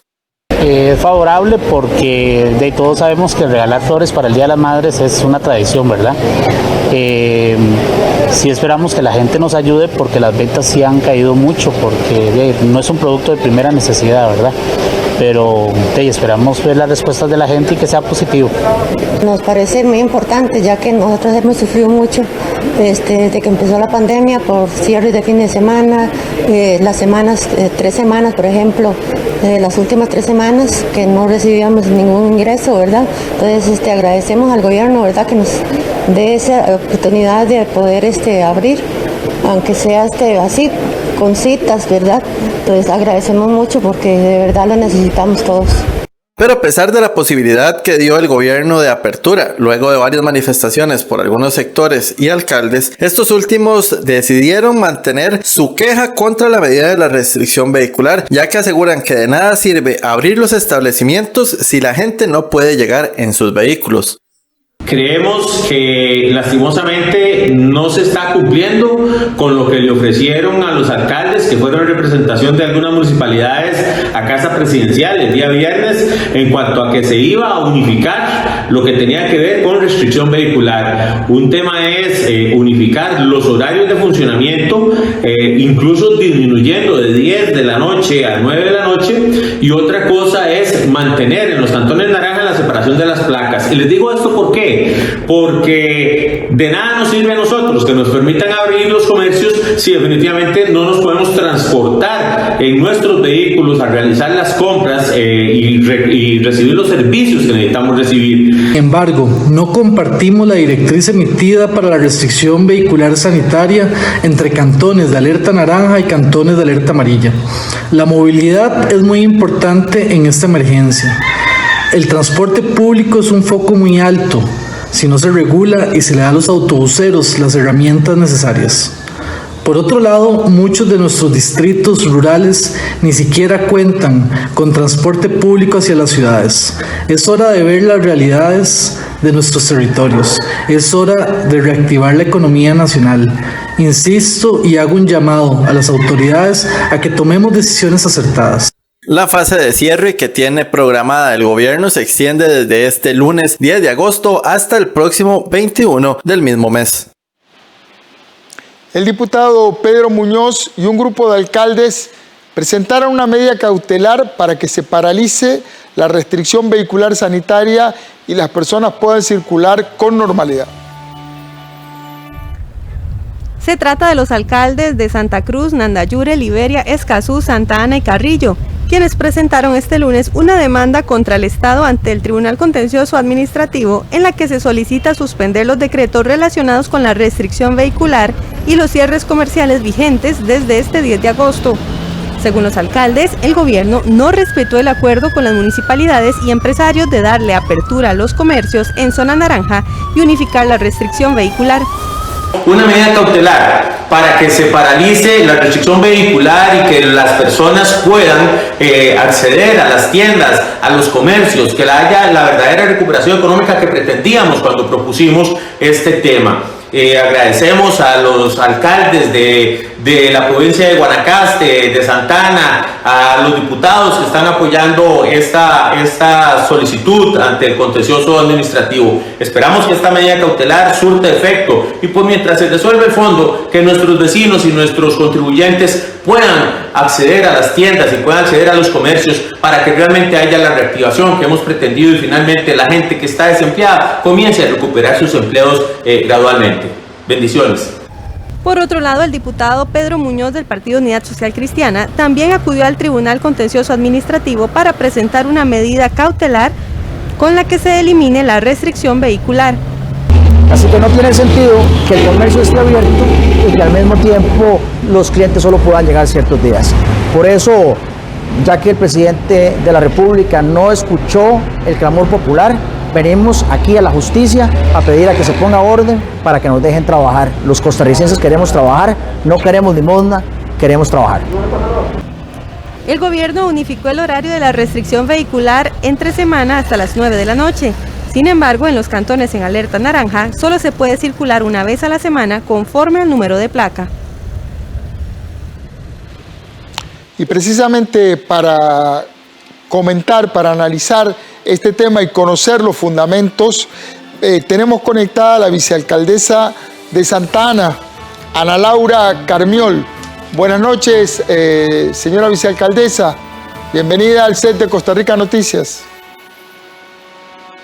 Es favorable porque de todos sabemos que regalar flores para el Día de las Madres es una tradición, ¿verdad? Sí esperamos que la gente nos ayude porque las ventas sí han caído mucho, porque no es un producto de primera necesidad, ¿verdad? Pero esperamos ver las respuestas de la gente y que sea positivo. Nos parece muy importante, ya que nosotros hemos sufrido mucho desde que empezó la pandemia por cierres de fin de semana, las semanas, 3 semanas, por ejemplo, las últimas 3 semanas que no recibíamos ningún ingreso, ¿verdad? Entonces agradecemos al gobierno, ¿verdad?, que nos dé esa oportunidad de poder abrir, aunque sea así, con citas, ¿verdad? Entonces agradecemos mucho porque de verdad lo necesitamos todos. Pero a pesar de la posibilidad que dio el gobierno de apertura, luego de varias manifestaciones por algunos sectores y alcaldes, estos últimos decidieron mantener su queja contra la medida de la restricción vehicular, ya que aseguran que de nada sirve abrir los establecimientos si la gente no puede llegar en sus vehículos. Creemos que lastimosamente no se está cumpliendo con lo que le ofrecieron a los alcaldes que fueron en representación de algunas municipalidades a Casa Presidencial el día viernes en cuanto a que se iba a unificar lo que tenía que ver con restricción vehicular. Un tema es unificar los horarios de funcionamiento, incluso disminuyendo de 10 de la noche a 9 de la noche, y otra cosa es mantener en los cantones naranja la separación de las placas. Y les digo esto ¿por qué? Porque de nada nos sirve a nosotros que nos permitan abrir los comercios si definitivamente no nos podemos transportar en nuestros vehículos a realizar las compras y recibir los servicios que necesitamos recibir. Sin embargo, no compartimos la directriz emitida para la restricción vehicular sanitaria entre cantones de alerta naranja y cantones de alerta amarilla. La movilidad es muy importante en esta emergencia. El transporte público es un foco muy alto si no se regula y se le da a los autobuseros las herramientas necesarias. Por otro lado, muchos de nuestros distritos rurales ni siquiera cuentan con transporte público hacia las ciudades. Es hora de ver las realidades de nuestros territorios. Es hora de reactivar la economía nacional. Insisto y hago un llamado a las autoridades a que tomemos decisiones acertadas. La fase de cierre que tiene programada el gobierno se extiende desde este lunes 10 de agosto hasta el próximo 21 del mismo mes. El diputado Pedro Muñoz y un grupo de alcaldes presentaron una medida cautelar para que se paralice la restricción vehicular sanitaria y las personas puedan circular con normalidad. Se trata de los alcaldes de Santa Cruz, Nandayure, Liberia, Escazú, Santa Ana y Carrillo, quienes presentaron este lunes una demanda contra el Estado ante el Tribunal Contencioso Administrativo en la que se solicita suspender los decretos relacionados con la restricción vehicular y los cierres comerciales vigentes desde este 10 de agosto. Según los alcaldes, el gobierno no respetó el acuerdo con las municipalidades y empresarios de darle apertura a los comercios en zona naranja y unificar la restricción vehicular. Una medida cautelar para que se paralice la restricción vehicular y que las personas puedan acceder a las tiendas, a los comercios, que haya la verdadera recuperación económica que pretendíamos cuando propusimos este tema. Agradecemos a los alcaldes de la provincia de Guanacaste, de Santa Ana, a los diputados que están apoyando esta solicitud ante el contencioso administrativo. Esperamos que esta medida cautelar surta efecto y pues mientras se resuelve el fondo, que nuestros vecinos y nuestros contribuyentes puedan acceder a las tiendas y puedan acceder a los comercios para que realmente haya la reactivación que hemos pretendido y finalmente la gente que está desempleada comience a recuperar sus empleos gradualmente. Bendiciones. Por otro lado, el diputado Pedro Muñoz del Partido Unidad Social Cristiana también acudió al Tribunal Contencioso Administrativo para presentar una medida cautelar con la que se elimine la restricción vehicular. Así que no tiene sentido que el comercio esté abierto y que al mismo tiempo los clientes solo puedan llegar ciertos días. Por eso, ya que el presidente de la República no escuchó el clamor popular, venimos aquí a la justicia a pedir a que se ponga orden para que nos dejen trabajar. Los costarricenses queremos trabajar, no queremos limosna, queremos trabajar. El gobierno unificó el horario de la restricción vehicular entre semana hasta las 9 de la noche. Sin embargo, en los cantones en alerta naranja solo se puede circular una vez a la semana conforme al número de placa. Y precisamente para comentar, para analizar este tema y conocer los fundamentos, tenemos conectada a la vicealcaldesa de Santa Ana, Ana Laura Carmiol. Buenas noches, señora vicealcaldesa. Bienvenida al set de Costa Rica Noticias.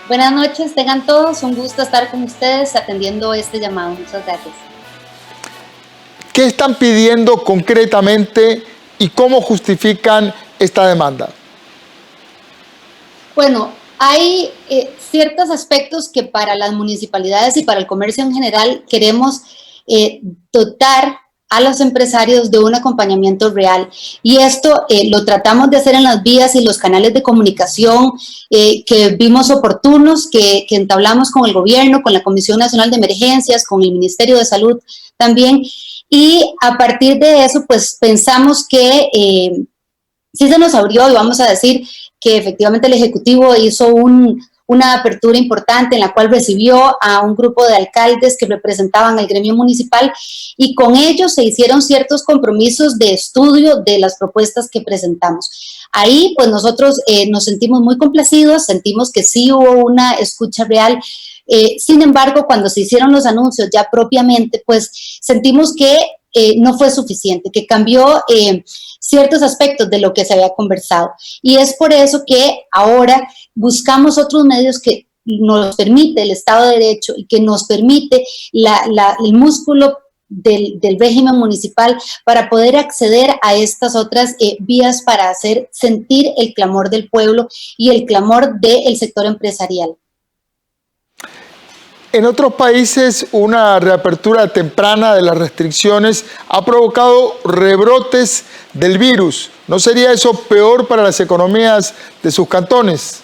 Buenas noches, tengan todos. Un gusto estar con ustedes atendiendo este llamado. Muchas gracias. ¿Qué están pidiendo concretamente y cómo justifican esta demanda? Bueno, hay ciertos aspectos que para las municipalidades y para el comercio en general queremos dotar a los empresarios de un acompañamiento real. Y esto lo tratamos de hacer en las vías y los canales de comunicación que vimos oportunos, que entablamos con el gobierno, con la Comisión Nacional de Emergencias, con el Ministerio de Salud también. Y a partir de eso, pues pensamos que sí se nos abrió, y vamos a decir que efectivamente el Ejecutivo hizo un una apertura importante en la cual recibió a un grupo de alcaldes que representaban el gremio municipal y con ellos se hicieron ciertos compromisos de estudio de las propuestas que presentamos. Ahí pues nosotros nos sentimos muy complacidos, sentimos que sí hubo una escucha real. Sin embargo, cuando se hicieron los anuncios ya propiamente, pues sentimos que no fue suficiente, que cambió ciertos aspectos de lo que se había conversado. Y es por eso que ahora buscamos otros medios que nos permite el Estado de Derecho y que nos permite el músculo del régimen municipal para poder acceder a estas otras vías para hacer sentir el clamor del pueblo y el clamor del sector empresarial. En otros países, una reapertura temprana de las restricciones ha provocado rebrotes del virus. ¿No sería eso peor para las economías de sus cantones?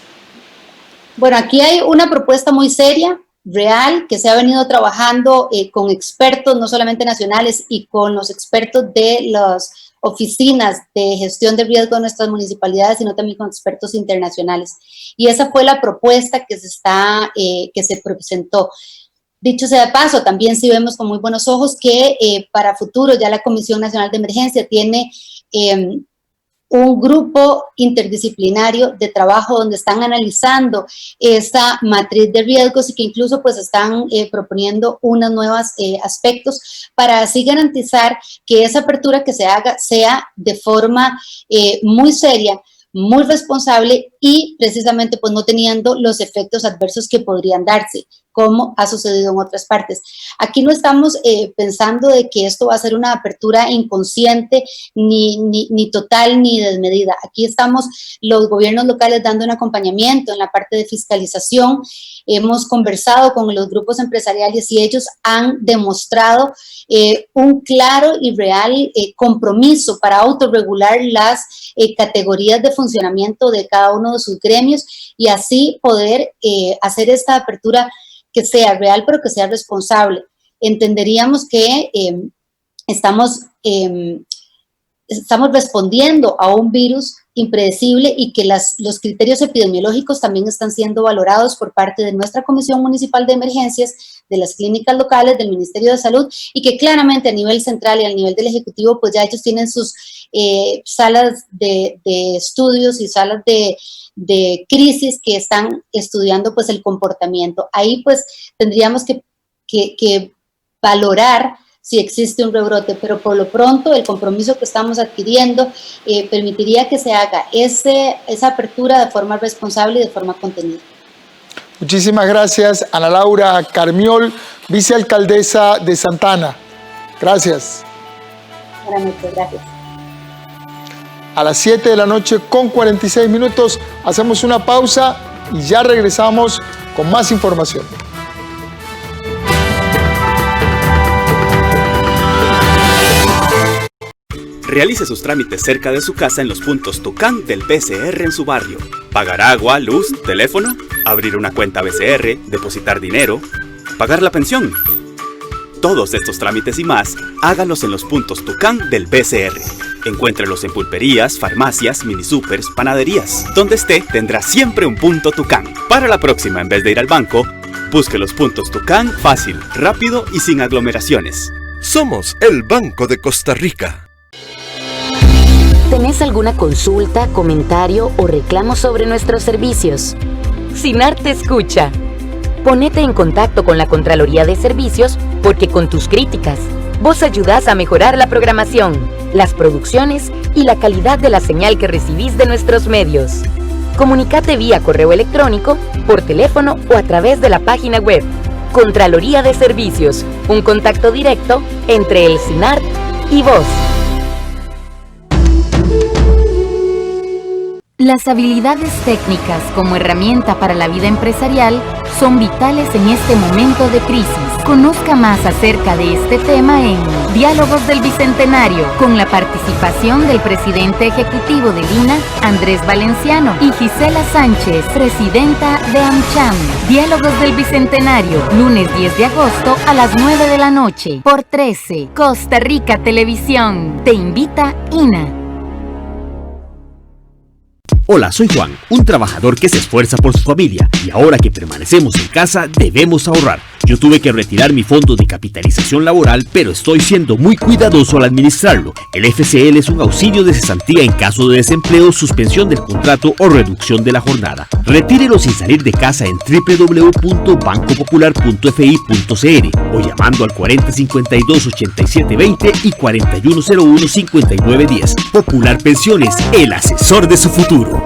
Bueno, aquí hay una propuesta muy seria, real, que se ha venido trabajando con expertos, no solamente nacionales, y con los expertos de las oficinas de gestión de riesgo de nuestras municipalidades, sino también con expertos internacionales. Y esa fue la propuesta que se presentó. Dicho sea de paso, también sí vemos con muy buenos ojos que para futuro ya la Comisión Nacional de Emergencia tiene un grupo interdisciplinario de trabajo donde están analizando esa matriz de riesgos y que incluso pues están proponiendo unos nuevos aspectos para así garantizar que esa apertura que se haga sea de forma muy seria, muy responsable y precisamente pues no teniendo los efectos adversos que podrían darse, como ha sucedido en otras partes. Aquí no estamos pensando de que esto va a ser una apertura inconsciente, ni total, ni desmedida. Aquí estamos los gobiernos locales dando un acompañamiento en la parte de fiscalización. Hemos conversado con los grupos empresariales y ellos han demostrado un claro y real compromiso para autorregular las categorías de funcionamiento de cada uno de sus gremios y así poder hacer esta apertura que sea real, pero que sea responsable. Entenderíamos que estamos respondiendo a un virus impredecible y que los criterios epidemiológicos también están siendo valorados por parte de nuestra Comisión Municipal de Emergencias, de las clínicas locales, del Ministerio de Salud y que claramente a nivel central y a nivel del Ejecutivo pues ya ellos tienen sus salas de estudios y salas de crisis que están estudiando pues el comportamiento. Ahí pues tendríamos que valorar si existe un rebrote, pero por lo pronto el compromiso que estamos adquiriendo permitiría que se haga esa apertura de forma responsable y de forma contenida. Muchísimas gracias, Ana Laura Carmiol, vicealcaldesa de Santa Ana. Gracias. Buenas noches, gracias. A las 7 de la noche con 46 minutos hacemos una pausa y ya regresamos con más información. Realice sus trámites cerca de su casa en los puntos Tucán del BCR en su barrio. Pagar agua, luz, teléfono, abrir una cuenta BCR, depositar dinero, pagar la pensión. Todos estos trámites y más, hágalos en los puntos Tucán del BCR. Encuéntrelos en pulperías, farmacias, minisupers, panaderías. Donde esté, tendrá siempre un punto Tucán. Para la próxima, en vez de ir al banco, busque los puntos Tucán fácil, rápido y sin aglomeraciones. Somos el Banco de Costa Rica. ¿Tenés alguna consulta, comentario o reclamo sobre nuestros servicios? SINAR te escucha. Ponete en contacto con la Contraloría de Servicios porque con tus críticas, vos ayudás a mejorar la programación, las producciones y la calidad de la señal que recibís de nuestros medios. Comunicate vía correo electrónico, por teléfono o a través de la página web. Contraloría de Servicios, un contacto directo entre el SINAR y vos. Las habilidades técnicas como herramienta para la vida empresarial son vitales en este momento de crisis. Conozca más acerca de este tema en Diálogos del Bicentenario, con la participación del presidente ejecutivo del INA, Andrés Valenciano, y Gisela Sánchez, presidenta de AmCham. Diálogos del Bicentenario, lunes 10 de agosto a las 9 de la noche, por 13, Costa Rica Televisión. Te invita INA. Hola, soy Juan, un trabajador que se esfuerza por su familia y ahora que permanecemos en casa debemos ahorrar. Yo tuve que retirar mi fondo de capitalización laboral, pero estoy siendo muy cuidadoso al administrarlo. El FCL es un auxilio de cesantía en caso de desempleo, suspensión del contrato o reducción de la jornada. Retírelo sin salir de casa en www.bancopopular.fi.cr o llamando al 4052-8720 y 4101-5910. Popular Pensiones, el asesor de su futuro.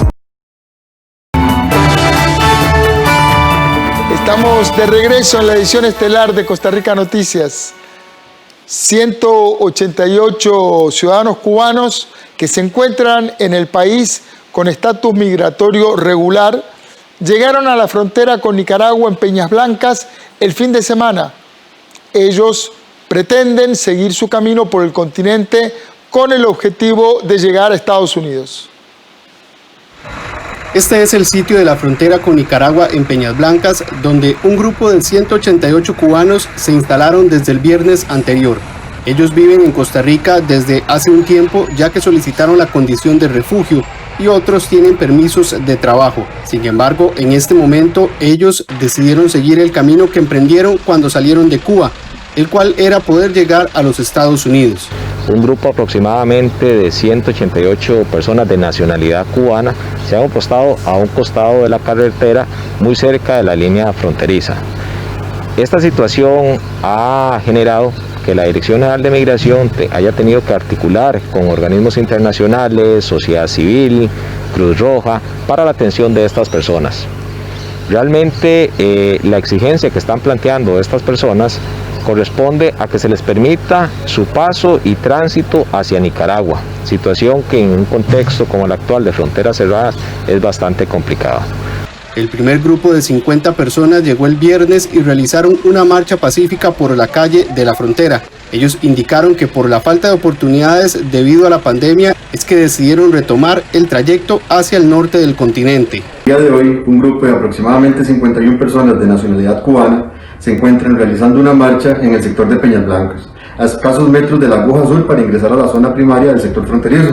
Estamos de regreso en la edición estelar de Costa Rica Noticias. 188 ciudadanos cubanos que se encuentran en el país con estatus migratorio regular llegaron a la frontera con Nicaragua en Peñas Blancas el fin de semana. Ellos pretenden seguir su camino por el continente con el objetivo de llegar a Estados Unidos. Este es el sitio de la frontera con Nicaragua en Peñas Blancas, donde un grupo de 188 cubanos se instalaron desde el viernes anterior. Ellos viven en Costa Rica desde hace un tiempo, ya que solicitaron la condición de refugio, y otros tienen permisos de trabajo. Sin embargo, en este momento ellos decidieron seguir el camino que emprendieron cuando salieron de Cuba, el cual era poder llegar a los Estados Unidos. Un grupo aproximadamente de 188 personas de nacionalidad cubana se han apostado a un costado de la carretera muy cerca de la línea fronteriza. Esta situación ha generado que la Dirección General de Migración haya tenido que articular con organismos internacionales, sociedad civil, Cruz Roja, para la atención de estas personas. Realmente la exigencia que están planteando estas personas corresponde a que se les permita su paso y tránsito hacia Nicaragua, situación que en un contexto como el actual de fronteras cerradas es bastante complicada. El primer grupo de 50 personas llegó el viernes y realizaron una marcha pacífica por la calle de la frontera. Ellos indicaron que por la falta de oportunidades debido a la pandemia es que decidieron retomar el trayecto hacia el norte del continente. El día de hoy, un grupo de aproximadamente 51 personas de nacionalidad cubana se encuentran realizando una marcha en el sector de Peñas Blancas, a escasos metros de la aguja azul para ingresar a la zona primaria del sector fronterizo.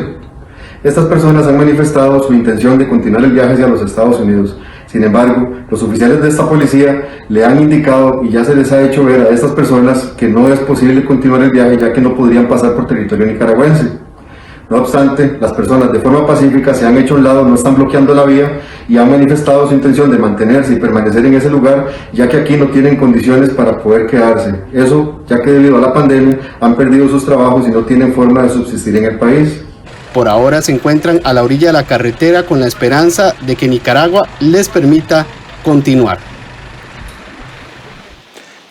Estas personas han manifestado su intención de continuar el viaje hacia los Estados Unidos. Sin embargo, los oficiales de esta policía le han indicado y ya se les ha hecho ver a estas personas que no es posible continuar el viaje, ya que no podrían pasar por territorio nicaragüense. No obstante, las personas de forma pacífica se han hecho a un lado, no están bloqueando la vía y han manifestado su intención de mantenerse y permanecer en ese lugar, ya que aquí no tienen condiciones para poder quedarse. Eso, ya que debido a la pandemia han perdido sus trabajos y no tienen forma de subsistir en el país. Por ahora se encuentran a la orilla de la carretera con la esperanza de que Nicaragua les permita continuar.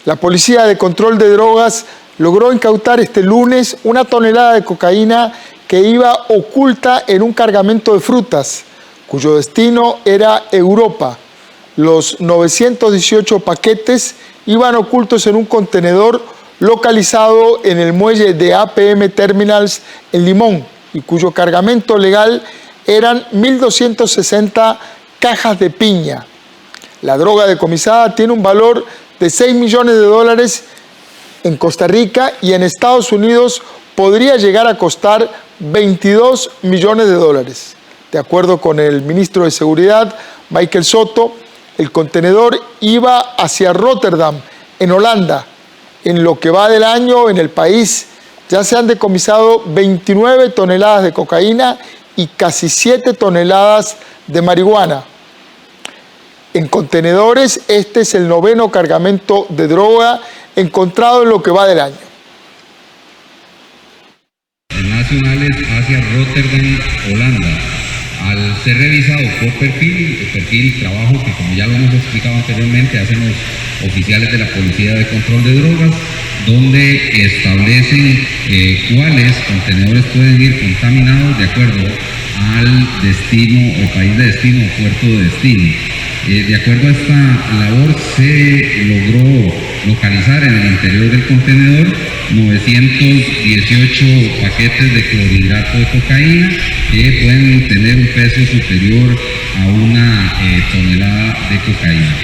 La Policía de Control de Drogas logró incautar este lunes 1 tonelada de cocaína que iba oculta en un cargamento de frutas, cuyo destino era Europa. Los 918 paquetes iban ocultos en un contenedor localizado en el muelle de APM Terminals en Limón, y cuyo cargamento legal eran 1.260 cajas de piña. La droga decomisada tiene un valor de $6 millones en Costa Rica y en Estados Unidos podría llegar a costar $22 millones. De acuerdo con el ministro de Seguridad, Michael Soto, el contenedor iba hacia Rotterdam, en Holanda. En lo que va del año en el país, ya se han decomisado 29 toneladas de cocaína y casi 7 toneladas de marihuana. En contenedores, este es el 9º cargamento de droga encontrado en lo que va del año. Nacionales hacia Rotterdam, Holanda. Al ser revisado por perfil trabajo que, como ya lo hemos explicado anteriormente, hacen los oficiales de la Policía de Control de Drogas, donde establecen cuáles contenedores pueden ir contaminados de acuerdo al destino o país de destino o puerto de destino. De acuerdo a esta labor se logró localizar en el interior del contenedor 918 paquetes de clorhidrato de cocaína que pueden tener un peso superior a 1 tonelada de cocaína.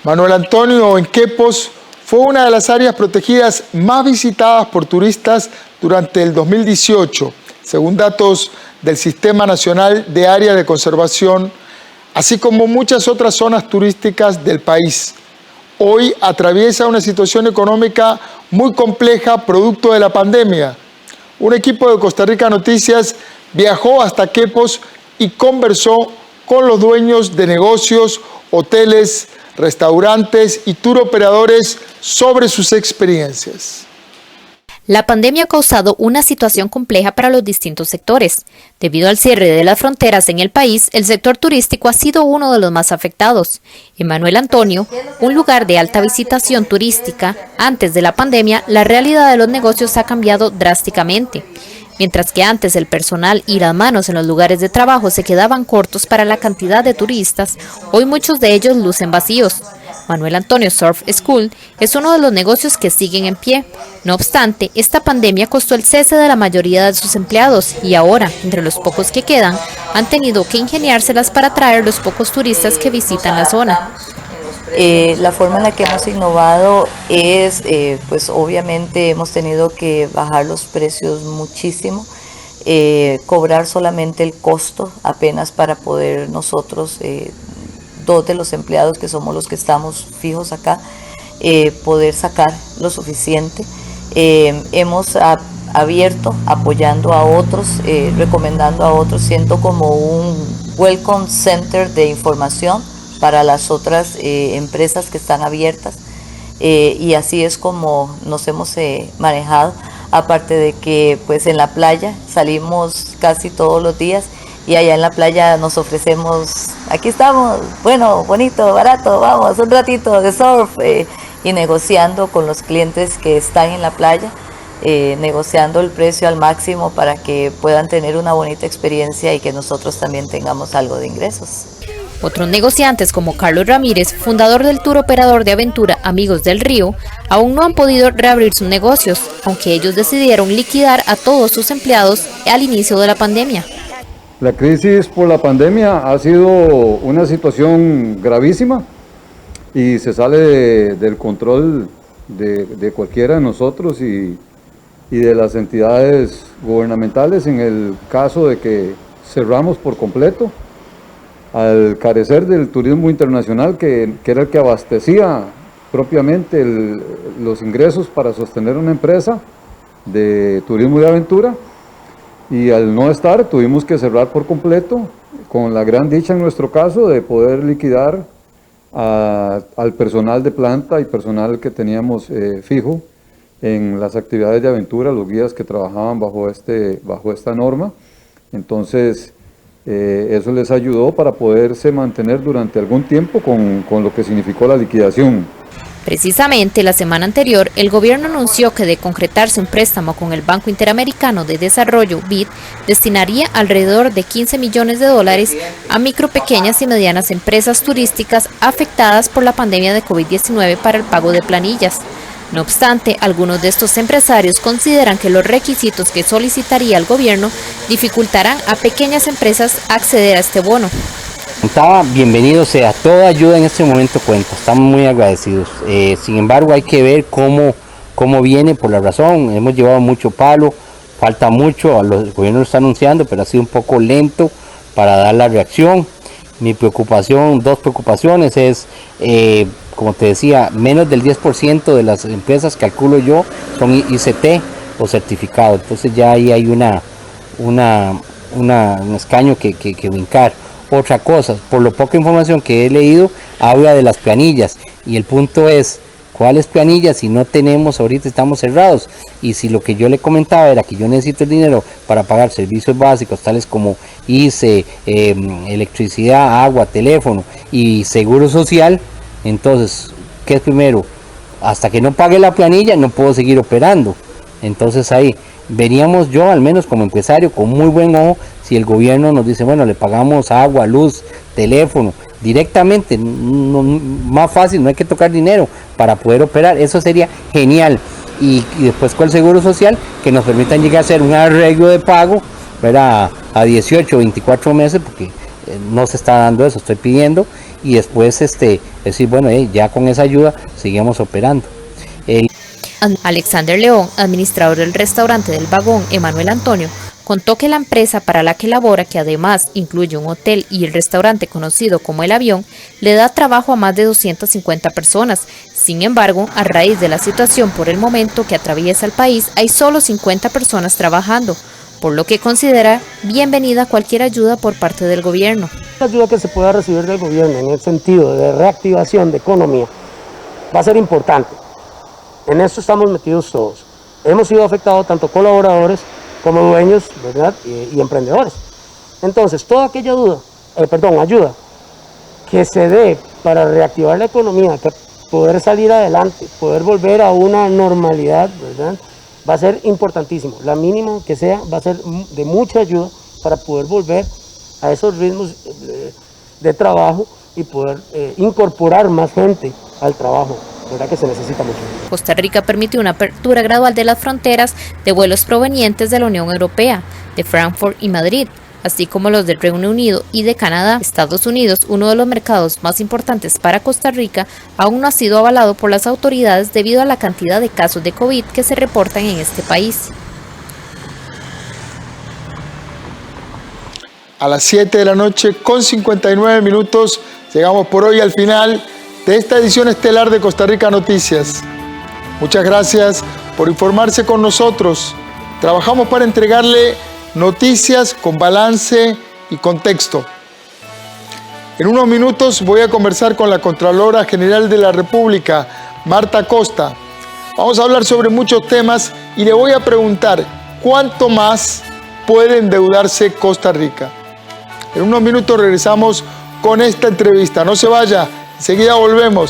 Manuel Antonio, en Quepos, fue una de las áreas protegidas más visitadas por turistas durante el 2018. Según datos del Sistema Nacional de Áreas de Conservación, así como muchas otras zonas turísticas del país, hoy atraviesa una situación económica muy compleja producto de la pandemia. Un equipo de Costa Rica Noticias viajó hasta Quepos y conversó con los dueños de negocios, hoteles, restaurantes y tour operadores sobre sus experiencias. La pandemia ha causado una situación compleja para los distintos sectores. Debido al cierre de las fronteras en el país, el sector turístico ha sido uno de los más afectados. En Manuel Antonio, un lugar de alta visitación turística, antes de la pandemia, la realidad de los negocios ha cambiado drásticamente. Mientras que antes el personal y las manos en los lugares de trabajo se quedaban cortos para la cantidad de turistas, hoy muchos de ellos lucen vacíos. Manuel Antonio Surf School es uno de los negocios que siguen en pie. No obstante, esta pandemia costó el cese de la mayoría de sus empleados y ahora, entre los pocos que quedan, han tenido que ingeniárselas para atraer los pocos turistas que visitan la zona. La forma en la que hemos innovado es, pues obviamente hemos tenido que bajar los precios muchísimo, cobrar solamente el costo apenas para poder nosotros, dos de los empleados que somos los que estamos fijos acá, poder sacar lo suficiente. Hemos abierto, apoyando a otros, recomendando a otros, siendo como un welcome center de información para las otras empresas que están abiertas, y así es como nos hemos manejado, aparte de que pues en la playa salimos casi todos los días y allá en la playa nos ofrecemos, aquí estamos, bueno, bonito, barato, vamos, un ratito de surf, y negociando con los clientes que están en la playa, negociando el precio al máximo para que puedan tener una bonita experiencia y que nosotros también tengamos algo de ingresos. Otros negociantes como Carlos Ramírez, fundador del tour operador de aventura Amigos del Río, aún no han podido reabrir sus negocios, aunque ellos decidieron liquidar a todos sus empleados al inicio de la pandemia. La crisis por la pandemia ha sido una situación gravísima y se sale del control de cualquiera de nosotros y de las entidades gubernamentales en el caso de que cerramos por completo. Al carecer del turismo internacional, que era el que abastecía propiamente los ingresos para sostener una empresa de turismo y de aventura, y al no estar tuvimos que cerrar por completo, con la gran dicha en nuestro caso de poder liquidar al personal de planta y personal que teníamos fijo en las actividades de aventura, los guías que trabajaban bajo esta norma. Entonces eso les ayudó para poderse mantener durante algún tiempo con lo que significó la liquidación. Precisamente la semana anterior, el gobierno anunció que de concretarse un préstamo con el Banco Interamericano de Desarrollo, BID, destinaría alrededor de $15 millones a micro, pequeñas y medianas empresas turísticas afectadas por la pandemia de COVID-19 para el pago de planillas. No obstante, algunos de estos empresarios consideran que los requisitos que solicitaría el gobierno dificultarán a pequeñas empresas acceder a este bono. Bienvenido sea, toda ayuda en este momento cuenta, estamos muy agradecidos. Sin embargo, hay que ver cómo viene, por la razón, hemos llevado mucho palo, falta mucho, el gobierno lo está anunciando, pero ha sido un poco lento para dar la reacción. Mi preocupación, dos preocupaciones es, como te decía, menos del 10% de las empresas, calculo yo, son ICT o certificado, entonces ya ahí hay un escaño que brincar. Otra cosa, por lo poca información que he leído, habla de las planillas y el punto es, ¿cuáles planillas? Si no tenemos, ahorita estamos cerrados, y si lo que yo le comentaba era que yo necesito el dinero para pagar servicios básicos tales como ICE, electricidad, agua, teléfono y seguro social, entonces, ¿qué es primero? Hasta que no pague la planilla no puedo seguir operando. Entonces ahí veríamos, yo al menos como empresario, con muy buen ojo, si el gobierno nos dice, bueno, le pagamos agua, luz, teléfono, directamente, más fácil, no hay que tocar dinero para poder operar, eso sería genial. Y después con el seguro social, que nos permitan llegar a hacer un arreglo de pago, ¿verdad? A 18 o 24 meses, porque no se está dando eso, estoy pidiendo, y después decir, bueno, ya con esa ayuda seguimos operando. Alexander León, administrador del restaurante del Vagón Emanuel Antonio, contó que la empresa para la que labora, que además incluye un hotel y el restaurante conocido como El Avión, le da trabajo a más de 250 personas. Sin embargo, a raíz de la situación por el momento que atraviesa el país, hay solo 50 personas trabajando, por lo que considera bienvenida cualquier ayuda por parte del gobierno. La ayuda que se pueda recibir del gobierno en el sentido de reactivación de economía va a ser importante. En esto estamos metidos todos. Hemos sido afectados tanto colaboradores como dueños, ¿verdad? Y emprendedores. Entonces, toda aquella ayuda que se dé para reactivar la economía, que poder salir adelante, poder volver a una normalidad, ¿verdad?, va a ser importantísimo. La mínima que sea va a ser de mucha ayuda para poder volver a esos ritmos de trabajo y poder incorporar más gente al trabajo. ¿Verdad que se necesita mucho? Costa Rica permitió una apertura gradual de las fronteras de vuelos provenientes de la Unión Europea, de Frankfurt y Madrid, así como los del Reino Unido y de Canadá. Estados Unidos, uno de los mercados más importantes para Costa Rica, aún no ha sido avalado por las autoridades debido a la cantidad de casos de COVID que se reportan en este país. A las 7 de la noche con 59 minutos llegamos por hoy al final de esta edición estelar de Costa Rica Noticias. Muchas gracias por informarse con nosotros. Trabajamos para entregarle noticias con balance y contexto. En unos minutos voy a conversar con la Contralora General de la República, Marta Costa. Vamos a hablar sobre muchos temas y le voy a preguntar cuánto más puede endeudarse Costa Rica. En unos minutos regresamos con esta entrevista. No se vaya, enseguida volvemos.